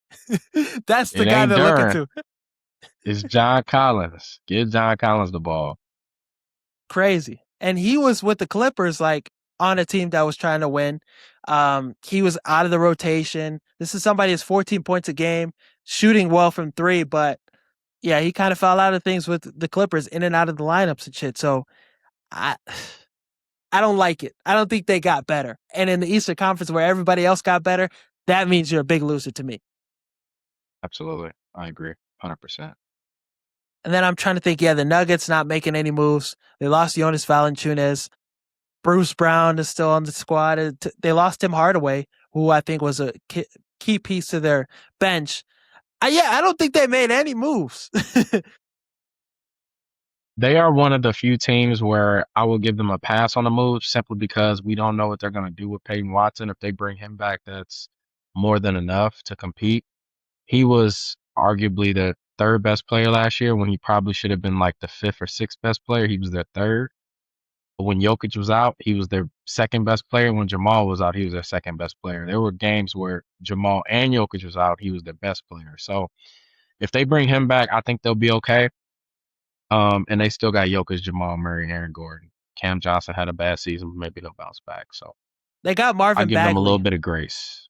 That's the guy they're looking to. It's John Collins. Give John Collins the ball. Crazy. And he was with the Clippers, like on a team that was trying to win. He was out of the rotation. This is somebody who's 14 points a game, shooting well from 3, but yeah, he kind of fell out of things with the Clippers, in and out of the lineups and shit. So I don't like it. I don't think they got better. And in the Eastern Conference where everybody else got better, that means you're a big loser to me. Absolutely. I agree. 100%. And then I'm trying to think, the Nuggets not making any moves. They lost Jonas Valanciunas. Bruce Brown is still on the squad. They lost Tim Hardaway, who I think was a key piece to their bench. I don't think they made any moves. They are one of the few teams where I will give them a pass on the move simply because we don't know what they're going to do with Peyton Watson. If they bring him back, that's more than enough to compete. He was arguably the third best player last year when he probably should have been like the fifth or sixth best player. He was their third. But when Jokic was out, he was their second best player. When Jamal was out, he was their second best player. There were games where Jamal and Jokic was out, he was their best player. So if they bring him back, I think they'll be okay. And they still got Jokic, Jamal Murray, and Aaron Gordon. Cam Johnson had a bad season, but maybe they'll bounce back. So They got I Marvin give them a little Bagley. bit of grace.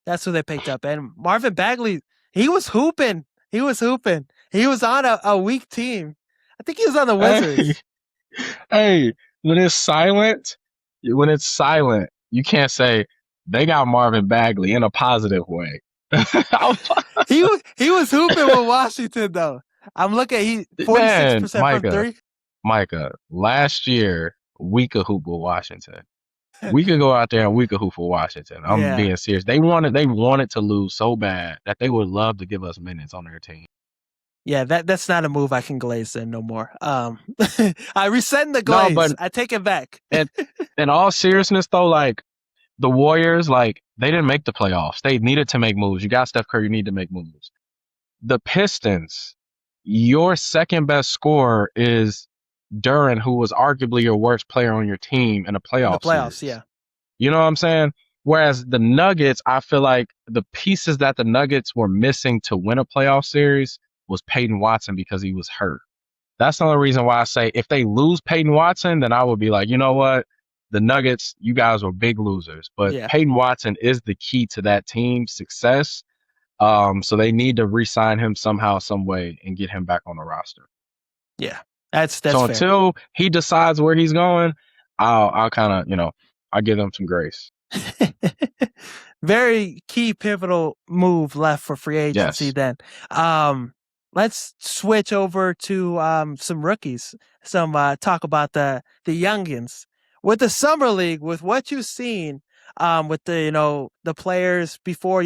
That's who they picked up. And Marvin Bagley, he was hooping. He was on a weak team. I think he was on the Hey, Wizards. hey, when it's silent, you can't say they got Marvin Bagley in a positive way. He was hooping with Washington though. I'm looking. He Man, 46% from three. Micah, last year we could hoop with Washington. We could go out there and we could hoop for Washington. I'm Yeah, being serious. They wanted to lose so bad that they would love to give us minutes on their team. yeah. That's not a move I can glaze in no more. I rescind the No, glaze. but I take it back. in all seriousness though, like the Warriors, like they didn't make the playoffs. They needed to make moves. You got Steph Curry, you need to make moves. The Pistons, your second best scorer is Durant, who was arguably your worst player on your team in a In the playoff playoffs. series. Yeah, You know what I'm saying? Whereas the Nuggets, I feel like the pieces that the Nuggets were missing to win a playoff series was Peyton Watson because he was hurt. That's the only reason why I say if they lose Peyton Watson, then I would be like, you know what? The Nuggets, you guys were big losers. But yeah, Peyton Watson is the key to that team's success. So they need to re-sign him somehow, some way, and get him back on the roster. yeah. That's So fair. until he decides where he's going, I'll kind of, I give him some grace. Very key pivotal move left for free agency Yes. then. Let's switch over to some rookies. Some talk about the youngins. With the summer league, with what you've seen, with the players before,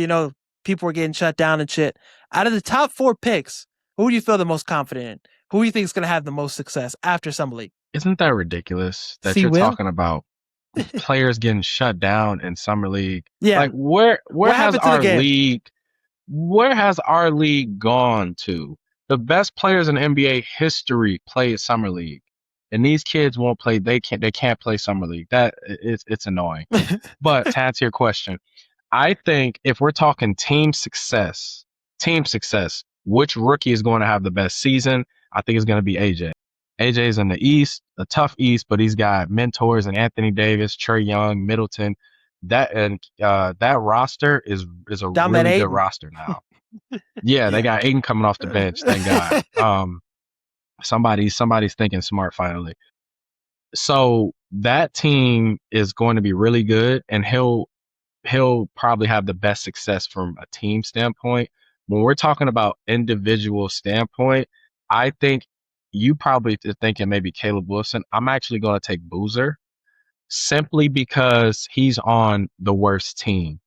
people were getting shut down and shit. Out of the top 4 picks, who do you feel the most confident in? Who do you think is gonna have the most success after summer league? Isn't that ridiculous that See you're Will? talking about players getting shut down in summer league? Yeah. Like where What has happened to the our game? league where has our league gone to? The best players in NBA history play summer league. And these kids won't play they can't play summer league. It's annoying. But to answer your question, I think if we're talking team success, which rookie is going to have the best season? I think it's going to be AJ. AJ's in the East, a tough East, but he's got mentors in Anthony Davis, Trey Young, Middleton. That roster is a Dominate really good Ayton. roster now. Yeah, they got Aiden coming off the bench. Thank God. Somebody's thinking smart finally. So that team is going to be really good, and he'll probably have the best success from a team standpoint. When we're talking about individual standpoint, I think you probably are thinking maybe Caleb Wilson. I'm actually going to take Boozer simply because he's on the worst team.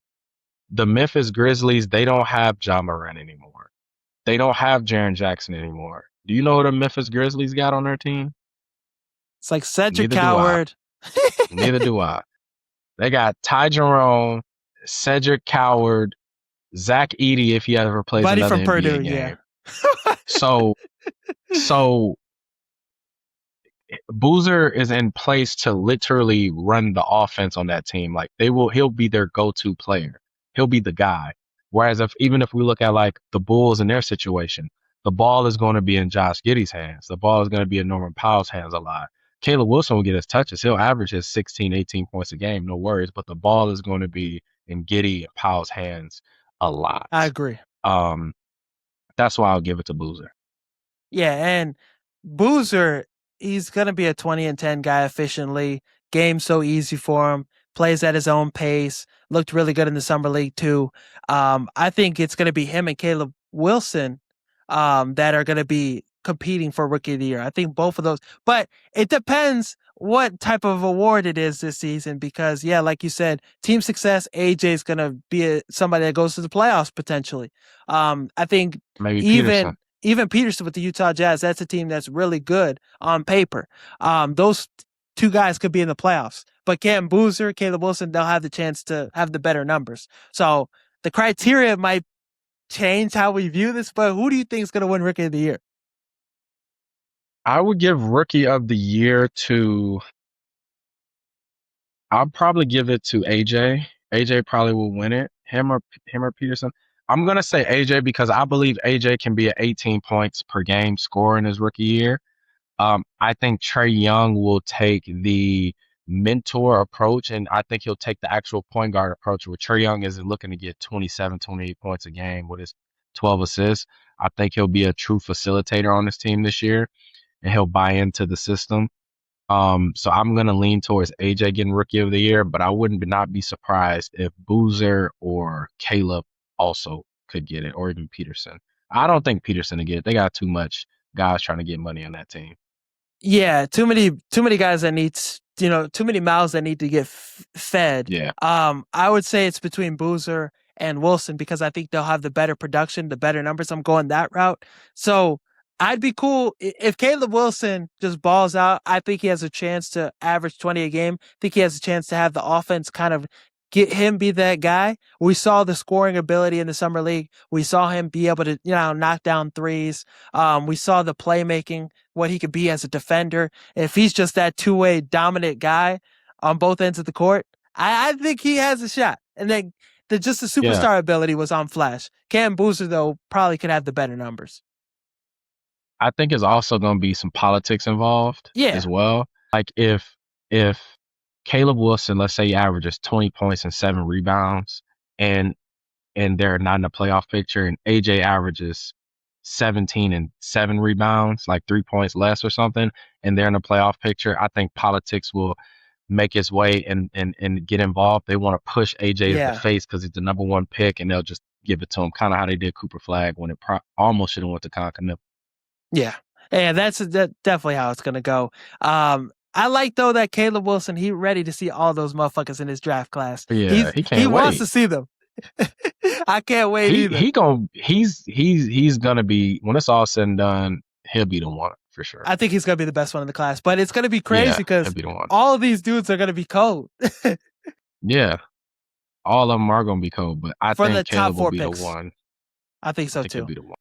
The Memphis Grizzlies, they don't have Ja Morant anymore. They don't have Jaren Jackson anymore. Do you know what the Memphis Grizzlies got on their team? It's like Cedric Neither do I. Coward. Neither do I. They got Ty Jerome, Cedric Coward, Zach Edey if he ever plays Buddy another from NBA Purdue, yeah. game. So so Boozer is in place to literally run the offense on that team. Like he'll be their go-to player. He'll be the guy. Whereas even if we look at like the Bulls and their situation, the ball is going to be in Josh Giddey's hands. The ball is going to be in Norman Powell's hands a lot. Caleb Wilson will get his touches. He'll average his 16, 18 points a game, no worries. But the ball is going to be in Giddey and Powell's hands a lot. I agree. That's why I'll give it to Boozer. Yeah, and Boozer, he's going to be a 20-10 guy efficiently. Game so easy for him. Plays at his own pace. Looked really good in the summer league too. I think it's going to be him and Caleb Wilson that are going to be competing for Rookie of the Year. I think both of those, but it depends what type of award it is this season because, yeah, like you said, team success, AJ is going to be somebody that goes to the playoffs potentially. I think Maybe Peterson. even Peterson with the Utah Jazz, that's a team that's really good on paper. Those two guys could be in the playoffs, but Cam Boozer, Caleb Wilson, they'll have the chance to have the better numbers. So the criteria might change how we view this, but who do you think is going to win Rookie of the Year? I would give Rookie of the Year to. I'll probably give it to AJ. AJ probably will win it. Him or Peterson. I'm gonna say AJ because I believe AJ can be at 18 points per game score in his rookie year. I think Trae Young will take the mentor approach, and I think he'll take the actual point guard approach where Trae Young isn't looking to get 27, 28 points a game with his 12 assists. I think he'll be a true facilitator on this team this year, and he'll buy into the system. So I'm gonna lean towards AJ getting Rookie of the Year, but I wouldn't not be surprised if Boozer or Caleb also could get it, or even Peterson. I don't think Peterson will get it. They got too much guys trying to get money on that team. Yeah, too many guys that needs too many mouths that need to get fed. Yeah. I would say it's between Boozer and Wilson because I think they'll have the better production, the better numbers. I'm going that route. So I'd be cool if Caleb Wilson just balls out. I think he has a chance to average 20 a game. I think he has a chance to have the offense kind of get him be that guy. We saw the scoring ability in the summer league. We saw him be able to, knock down threes. We saw the playmaking, what he could be as a defender. If he's just that two-way dominant guy on both ends of the court, I think he has a shot. And then just the superstar ability was on flash. Cam Boozer, though, probably could have the better numbers. I think there's also going to be some politics involved as well. Like if Caleb Wilson, let's say, averages 20 points and 7 rebounds, and they're not in the playoff picture, and AJ averages 17 and 7 rebounds, like 3 points less or something, and they're in the playoff picture, I think politics will make its way and get involved. They want to push AJ to the face because he's the number 1 pick, and they'll just give it to him, kind of how they did Cooper Flagg when it almost should have went to Continental. Yeah, that's definitely how it's gonna go. I like though that Caleb Wilson, he ready to see all those motherfuckers in his draft class. Yeah, he can't he wait. Wants to see them. I can't wait either. He's gonna be, when it's all said and done, he'll be the one for sure. I think he's gonna be the best one in the class, but it's gonna be crazy because all of these dudes are gonna be cold. Yeah, all of them are gonna be cold, but I think Caleb will be the one. I think so too. He'll be the one.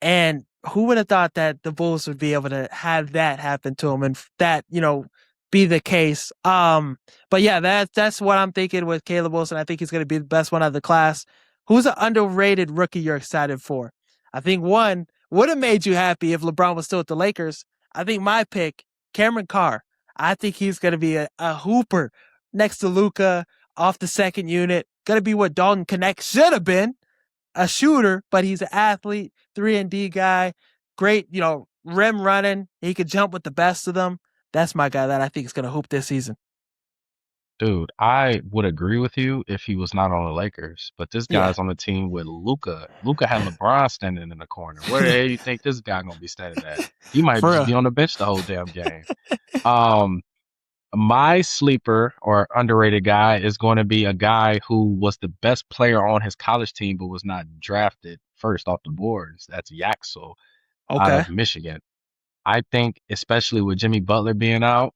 And who would have thought that the Bulls would be able to have that happen to him and that, be the case. But yeah, that's what I'm thinking with Caleb Wilson. I think he's going to be the best one out of the class. Who's an underrated rookie you're excited for? I think one would have made you happy if LeBron was still at the Lakers. I think my pick, Cameron Carr. I think he's going to be a hooper next to Luka off the second unit. Going to be what Dalton Connect should have been. A shooter, but he's an athlete, 3-and-D guy, great, rim running. He could jump with the best of them. That's my guy that I think is going to hoop this season. Dude, I would agree with you if he was not on the Lakers, but this guy's on the team with Luka. Luka had LeBron standing in the corner. Where the hell do you think this guy going to be standing at? He might just be on the bench the whole damn game. My sleeper or underrated guy is going to be a guy who was the best player on his college team but was not drafted first off the boards. That's Yaxel out of Michigan. I think, especially with Jimmy Butler being out,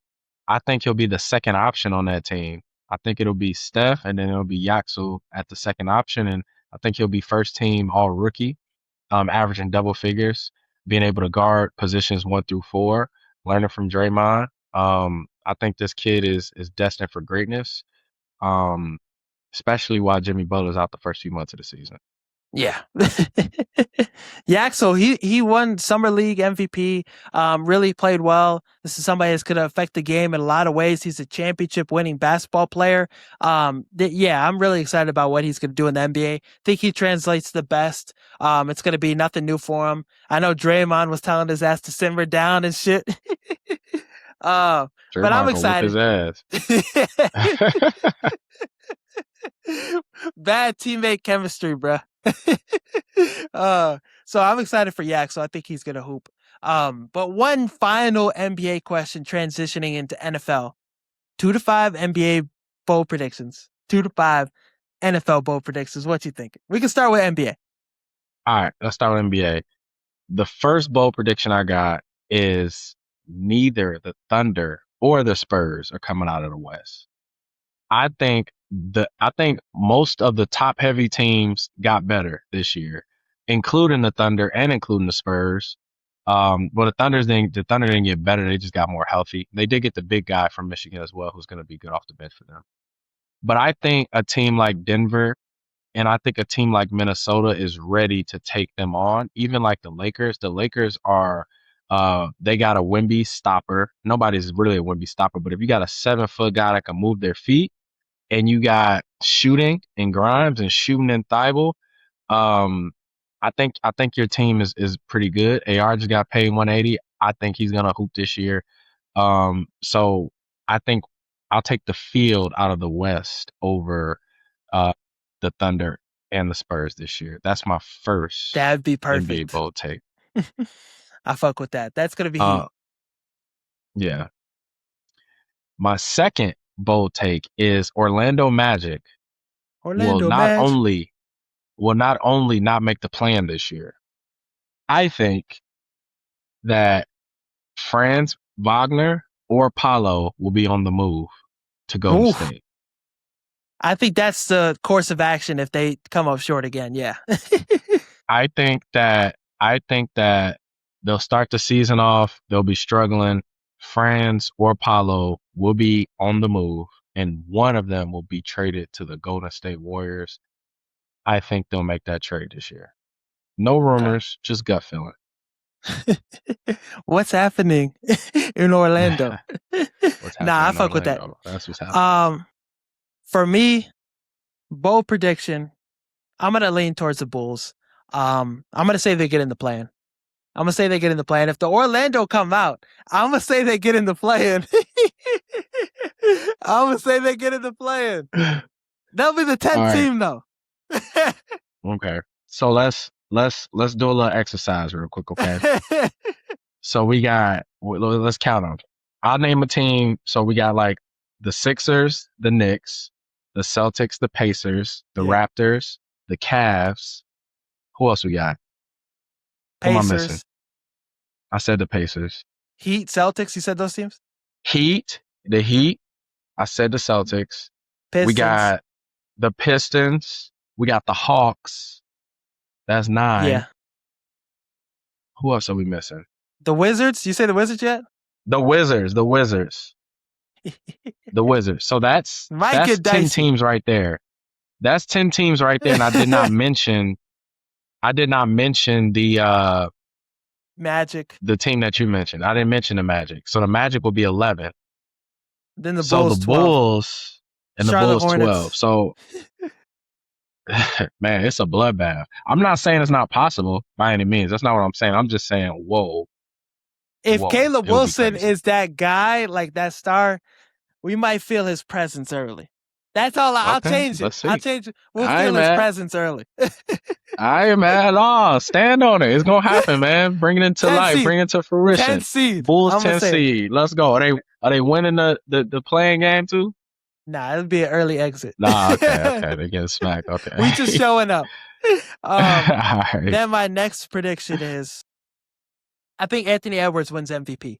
I think he'll be the second option on that team. I think it'll be Steph, and then it'll be Yaxel at the second option, and I think he'll be first team all rookie, averaging double figures, being able to guard positions 1 through 4, learning from Draymond. I think this kid is destined for greatness, especially while Jimmy Butler's out the first few months of the season. Yeah. Yaxel, he won Summer League MVP, really played well. This is somebody that's going to affect the game in a lot of ways. He's a championship winning basketball player. I'm really excited about what he's going to do in the NBA. I think he translates the best. It's going to be nothing new for him. I know Draymond was telling his ass to simmer down and shit. But I'm excited. His ass. Bad teammate chemistry, bro. So I'm excited for Yak. So I think he's gonna hoop. But one final NBA question transitioning into NFL. 2 to 5 NBA bowl predictions. 2 to 5 NFL bowl predictions. What you think? We can start with NBA. All right, let's start with NBA. The first bold prediction I got is neither the Thunder or the Spurs are coming out of the West. I think most of the top heavy teams got better this year, including the Thunder and including the Spurs. But the Thunder didn't get better. They just got more healthy. They did get the big guy from Michigan as well, who's going to be good off the bench for them. But I think a team like Denver and I think a team like Minnesota is ready to take them on. Even like the Lakers. The Lakers are they got a Wemby stopper. Nobody's really a Wemby stopper, but if you got a 7-foot guy that can move their feet and you got shooting in Grimes and shooting in Thibault, I think your team is pretty good. AR just got paid 180. I think he's gonna hoop this year. So I think I'll take the field out of the West over uh the Thunder and the Spurs this year. That's my first That'd be NBA perfect. bold take. I fuck with that. That's gonna be heat. Uh yeah. My second bold take is Orlando Magic will Orlando not match. only not make the plan this year. I think that Franz Wagner or Paulo will be on the move to Golden Ooh, State. I think that's the course of action if they come up short again. Yeah. I think that they'll start the season off. They'll be struggling. Franz or Paulo will be on the move, and one of them will be traded to the Golden State Warriors. I think they'll make that trade this year. No rumors, just gut feeling. What's happening in Orlando? What's Nah, happening I in fuck with that. Orlando? That's what's happening. For me, bold prediction. I'm gonna lean towards the Bulls. I'm gonna say they get in the plan. I'm gonna say they get in the plan. If the Orlando come out, I'm gonna say they get in the plan. I'm gonna say they get in the plan. They'll be the 10th All right. team though. Okay. So let's do a little exercise real quick, okay? So let's count them. I'll name a team. So we got like the Sixers, the Knicks, the Celtics, the Pacers, the Yeah. Raptors, the Cavs. Who else we got? Who am I missing? Pacers, I said the Pacers. Heat, Celtics. You said those teams. The Heat. I said the Celtics. Pistons. We got the Pistons. We got the Hawks. That's 9. Yeah. Who else are we missing? The Wizards. You say the Wizards yet? The Wizards. So that's 10 teams right there. That's 10 teams right there. And I did not mention the Magic. the team that you mentioned. I didn't mention the Magic. So the Magic will be 11. Then the So Bulls. the 12. Bulls and the Charlotte Bulls Hornets. 12. So man, it's a bloodbath. I'm not saying it's not possible by any means. That's not what I'm saying. I'm just saying, whoa. If Caleb it'll be Wilson crazy. is that guy, like that star, we might feel his presence early. That's all. I'll Okay, change let's it. see. I'll change it. We'll I feel ain't his mad. presence early. I ain't mad at all. Stand on it. It's gonna happen, man. Bring it into 10 life. seed. Bring it to fruition. 10 seed. Bulls I'm gonna 10 say it. seed. Let's go. Are they winning the playing game too? Nah, it'll be an early exit. Nah, okay. They get smacked. Okay. We just showing up. All right. Then my next prediction is, I think Anthony Edwards wins MVP.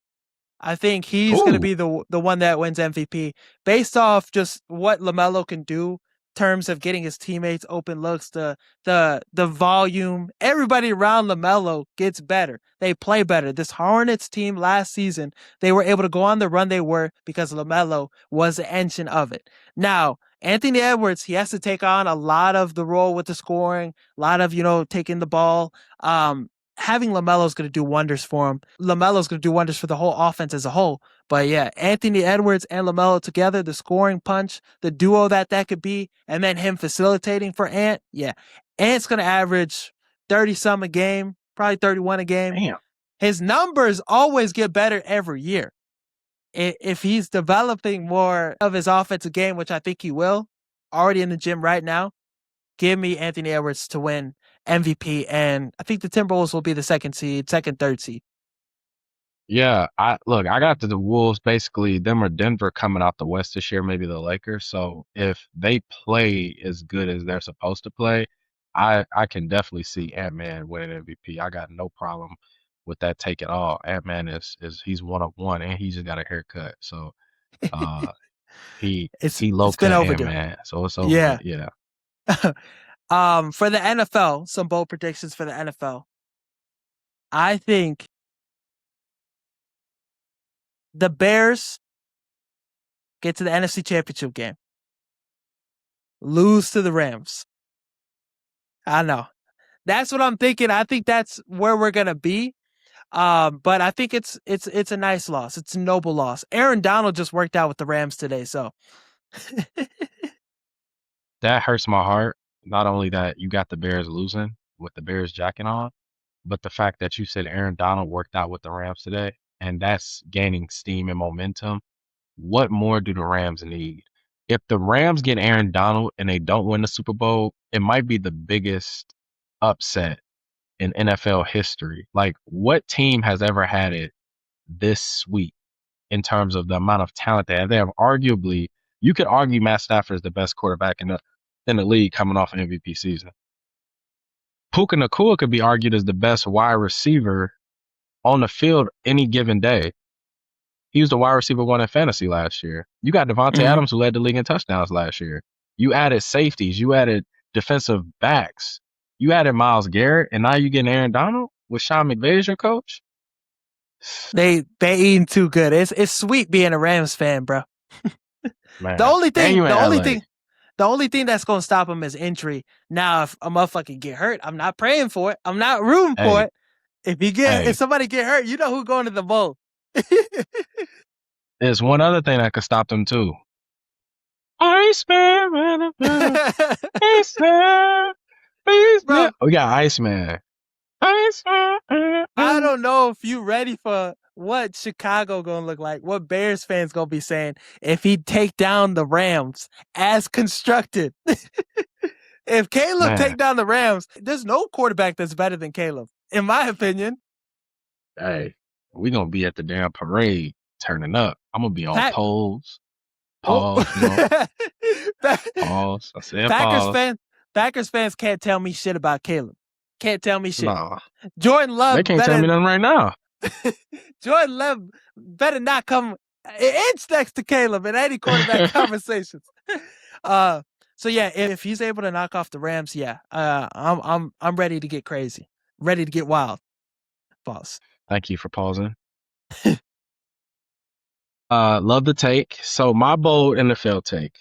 I think he's going to be the one that wins MVP based off just what LaMelo can do in terms of getting his teammates open looks, the volume. Everybody around LaMelo gets better. They play better. This Hornets team last season, they were able to go on the run they were because LaMelo was the engine of it. Now, Anthony Edwards, he has to take on a lot of the role with the scoring, a lot of, taking the ball. Having LaMelo's going to do wonders for him. LaMelo's going to do wonders for the whole offense as a whole. But yeah, Anthony Edwards and LaMelo together, the scoring punch, the duo that could be, and then him facilitating for Ant. Yeah, Ant's going to average 30-some a game, probably 31 a game. Damn. His numbers always get better every year. If he's developing more of his offensive game, which I think he will, already in the gym right now, give me Anthony Edwards to win MVP, and I think the Timberwolves will be the second, third seed. Yeah, I got the Wolves basically them or Denver coming out the West this year, maybe the Lakers. So if they play as good as they're supposed to play, I can definitely see Ant-Man winning MVP. I got no problem with that take at all. Ant-Man is he's 1 of 1 and he just got a haircut. So uh he low It's been cut overdue. Ant-Man. So it's over Yeah. with. Yeah. For the NFL, some bold predictions for the NFL. I think the Bears get to the NFC Championship game, lose to the Rams. I know. That's what I'm thinking. I think that's where we're gonna be. But I think it's a nice loss. It's a noble loss. Aaron Donald just worked out with the Rams today, so That hurts my heart. Not only that you got the Bears losing with the Bears jacking on, but the fact that you said Aaron Donald worked out with the Rams today, and that's gaining steam and momentum. What more do the Rams need? If the Rams get Aaron Donald and they don't win the Super Bowl, it might be the biggest upset in NFL history. Like, what team has ever had it this sweet in terms of the amount of talent they have? They have arguably, you could argue Matt Stafford is the best quarterback in the league coming off an MVP season. Puka Nacua could be argued as the best wide receiver on the field any given day. He was the wide receiver 1 in fantasy last year. You got Devontae Mhm. Adams, who led the league in touchdowns last year. You added safeties. You added defensive backs. You added Myles Garrett, and now you getting Aaron Donald with Sean McVay as your coach. they eating too good. It's sweet being a Rams fan, bro. The Man, only and thing, you in LA. the only thing that's gonna stop him is injury. Now, if a motherfucker get hurt, I'm not praying for it. I'm not rooting for Hey, it. If hey, somebody get hurt, you know who's going to the bowl. there's one other thing that could stop them too. Iceman, Iceman, Iceman. Bro, We got Iceman. Iceman. I don't know if you ready for what Chicago gonna look like, what Bears fans gonna be saying if he take down the Rams as constructed. If Caleb Man, take down the Rams, there's no quarterback that's better than Caleb, in my opinion. hey, we gonna be at the damn parade turning up. I'm gonna be on Pat, poles. oh, Pause, pause. I said Packers pause. fan, Packers fans can't tell me shit about Caleb. Can't tell me shit. Nah, Jordan they Love can't tell better me nothing right now. Jordan Love better not come an inch next to Caleb in any quarterback conversations. So yeah, if he's able to knock off the Rams, yeah, I'm ready to get crazy, ready to get wild. Pause. Thank you for pausing. Love the take. So my bold NFL take.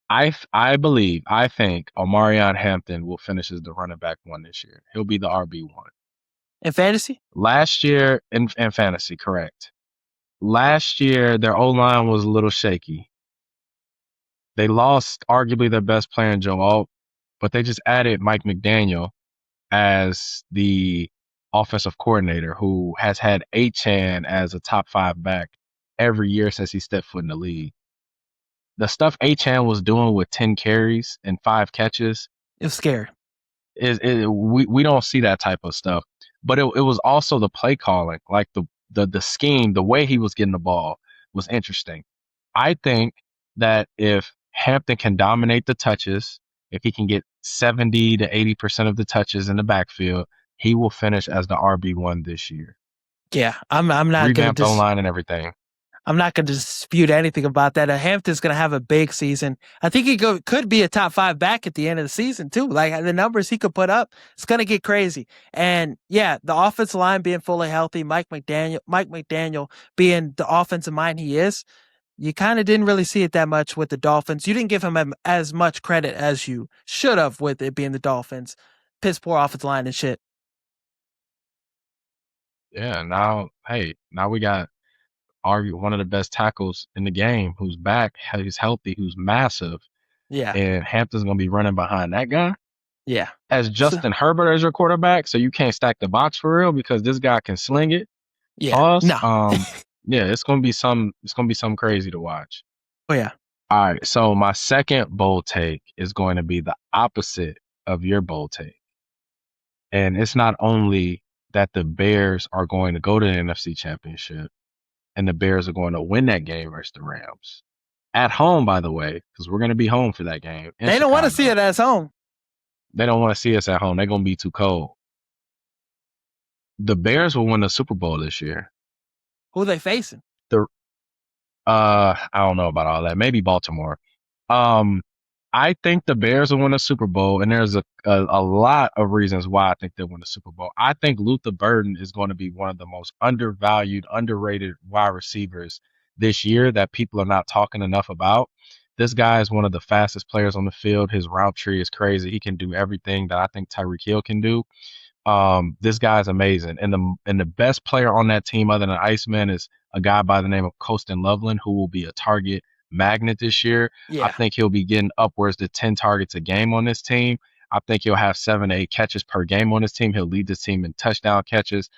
I think Omarion Hampton will finish as the running back 1 this year. He'll be the RB1. In fantasy? Last year in fantasy, correct. Last year their O-line was a little shaky. They lost arguably their best player in Joe Alt, but they just added Mike McDaniel as the offensive coordinator who has had Achane as a top 5 back every year since he stepped foot in the league. The stuff Achane was doing with 10 carries and 5 catches It was scary. we don't see that type of stuff. But it was also the play calling, like the scheme, the way he was getting the ball was interesting. I think that if Hampton can dominate the touches, if he can get 70 to 80% of the touches in the backfield, he will finish as the RB1 this year. Yeah, I'm not gonna Revamped O-line and everything. I'm not going to dispute anything about that. Hampton's going to have a big season. I think he could be a top 5 back at the end of the season too. Like the numbers he could put up, it's going to get crazy. And yeah, the offensive line being fully healthy, Mike McDaniel being the offensive mind he is, you kind of didn't really see it that much with the Dolphins. You didn't give him as much credit as you should have with it being the Dolphins. Piss poor offensive line and shit. Yeah, now we got one of the best tackles in the game who's back, who's healthy, who's massive. Yeah. And Hampton's going to be running behind that guy. Yeah. As Justin Herbert as your quarterback, so you can't stack the box for real because this guy can sling it. Yeah. Pause. No. Yeah, it's gonna be something crazy to watch. Oh yeah. All right. So my second bold take is going to be the opposite of your bold take. And it's not only that the Bears are going to go to the NFC Championship and the Bears are going to win that game versus the Rams. At home, by the way, because we're going to be home for that game in They don't want to see Chicago. it as home. They don't want to see us at home. They're going to be too cold. The Bears will win the Super Bowl this year. Who they facing? I don't know about all that. Maybe Baltimore. I think the Bears will win the Super Bowl, and there's a lot of reasons why I think they'll win the Super Bowl. I think Luther Burden is going to be one of the most undervalued, underrated wide receivers this year that people are not talking enough about. This guy is one of the fastest players on the field. His route tree is crazy. He can do everything that I think Tyreek Hill can do. This guy's amazing. And the best player on that team other than Iceman is a guy by the name of Colston Loveland, who will be a target magnet this year. Yeah. I think he'll be getting upwards to 10 targets a game on this team. I think he'll have 7 to 8 catches per game on this team. He'll lead this team in touchdown catches.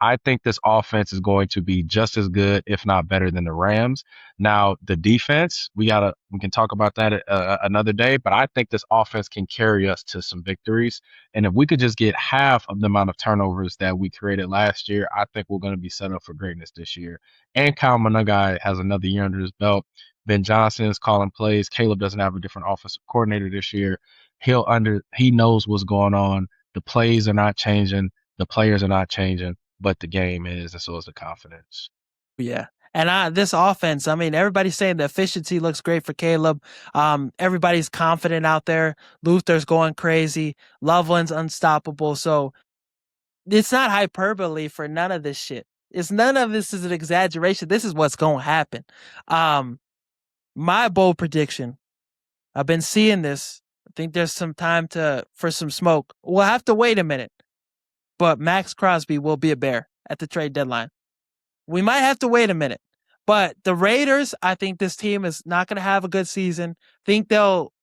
I think this offense is going to be just as good, if not better, than the Rams. Now, the defense, we can talk about that another day, but I think this offense can carry us to some victories. And if we could just get half of the amount of turnovers that we created last year, I think we're going to be set up for greatness this year. And Kyle Managai has another year under his belt. Ben Johnson is calling plays. Caleb doesn't have a different offensive coordinator this year. He knows what's going on. The plays are not changing. The players are not changing. But the game is, and so is the confidence. Yeah. And this offense, I mean, everybody's saying the efficiency looks great for Caleb. Everybody's confident out there. Luther's going crazy. Loveland's unstoppable. So it's not hyperbole for none of this shit. None of this is an exaggeration. This is what's going to happen. My bold prediction, I've been seeing this. I think there's some time for some smoke. We'll have to wait a minute. But Max Crosby will be a Bear at the trade deadline. We might have to wait a minute. But the Raiders, I think this team is not going to have a good season. Think they'll,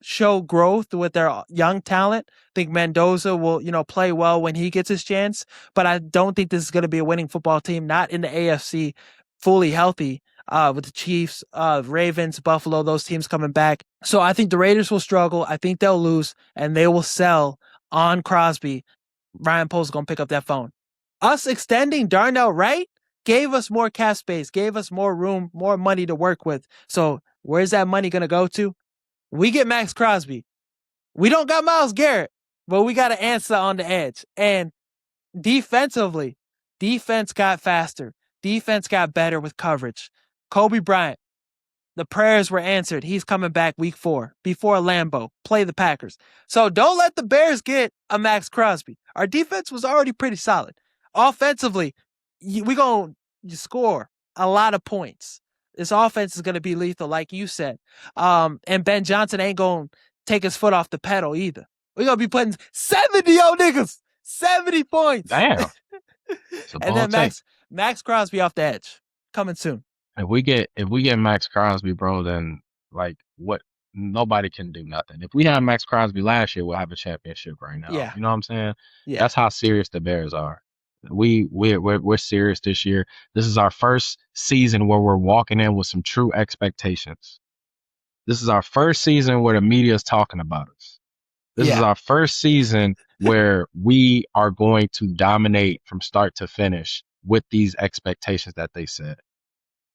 show growth with their young talent. Think Mendoza will, play well when he gets his chance. But I don't think this is going to be a winning football team, not in the AFC, fully healthy with the Chiefs, Ravens, Buffalo, those teams coming back. So I think the Raiders will struggle. I think they'll lose, and they will sell on Crosby. Ryan Poles is going to pick up that phone. Us extending Darnell Wright gave us more cap space, gave us more room, more money to work with. So where's that money going to go to? We get Max Crosby. We don't got Myles Garrett, but we got an answer on the edge. And defensively, defense got faster. Defense got better with coverage. Kobe Bryant, the prayers were answered. He's coming back week 4 before Lambeau. Play the Packers. So don't let the Bears get a Max Crosby. Our defense was already pretty solid. Offensively, we're going to score a lot of points. This offense is going to be lethal, like you said. And Ben Johnson ain't going to take his foot off the pedal either. We're going to be putting 70 niggas. 70 points. Damn. And then Max Crosby off the edge. Coming soon. If we get Max Crosby, bro, then what? Nobody can do nothing. If we had Max Crosby last year, we'll have a championship right now. Yeah. You know what I'm saying? Yeah. That's how serious the Bears are. We're serious this year. This is our first season where we're walking in with some true expectations. This is our first season where the media is talking about us. This is our first season where we are going to dominate from start to finish with these expectations that they set.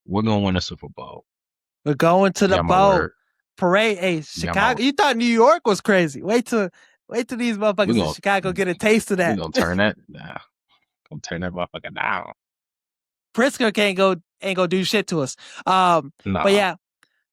We're going to win a Super Bowl. We're going to the bowl. Parade. Hey, Chicago. You thought New York was crazy. Wait till these motherfuckers in Chicago get a taste of that. We're going to turn that down. Going to turn that motherfucker down. Pritzker ain't go do shit to us. But yeah,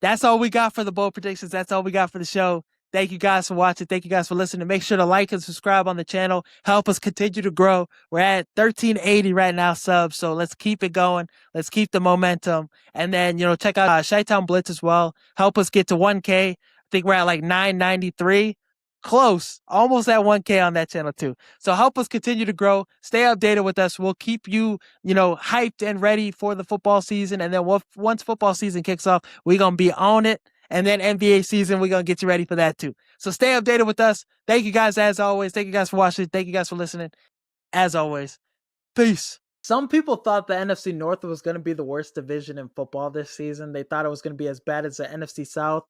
that's all we got for the bold predictions. That's all we got for the show. Thank you guys for watching. Thank you guys for listening. Make sure to like and subscribe on the channel. Help us continue to grow. We're at 1380 right now subs, so let's keep it going. Let's keep the momentum. And then, check out 6thman Blitz as well. Help us get to 1K. I think we're at like 993. Close. Almost at 1K on that channel too. So help us continue to grow. Stay updated with us. We'll keep you, hyped and ready for the football season. And then once football season kicks off, we're going to be on it. And then NBA season, we're going to get you ready for that too. So stay updated with us. Thank you guys as always. Thank you guys for watching. Thank you guys for listening. As always, peace. Some people thought the NFC North was going to be the worst division in football this season. They thought it was going to be as bad as the NFC South.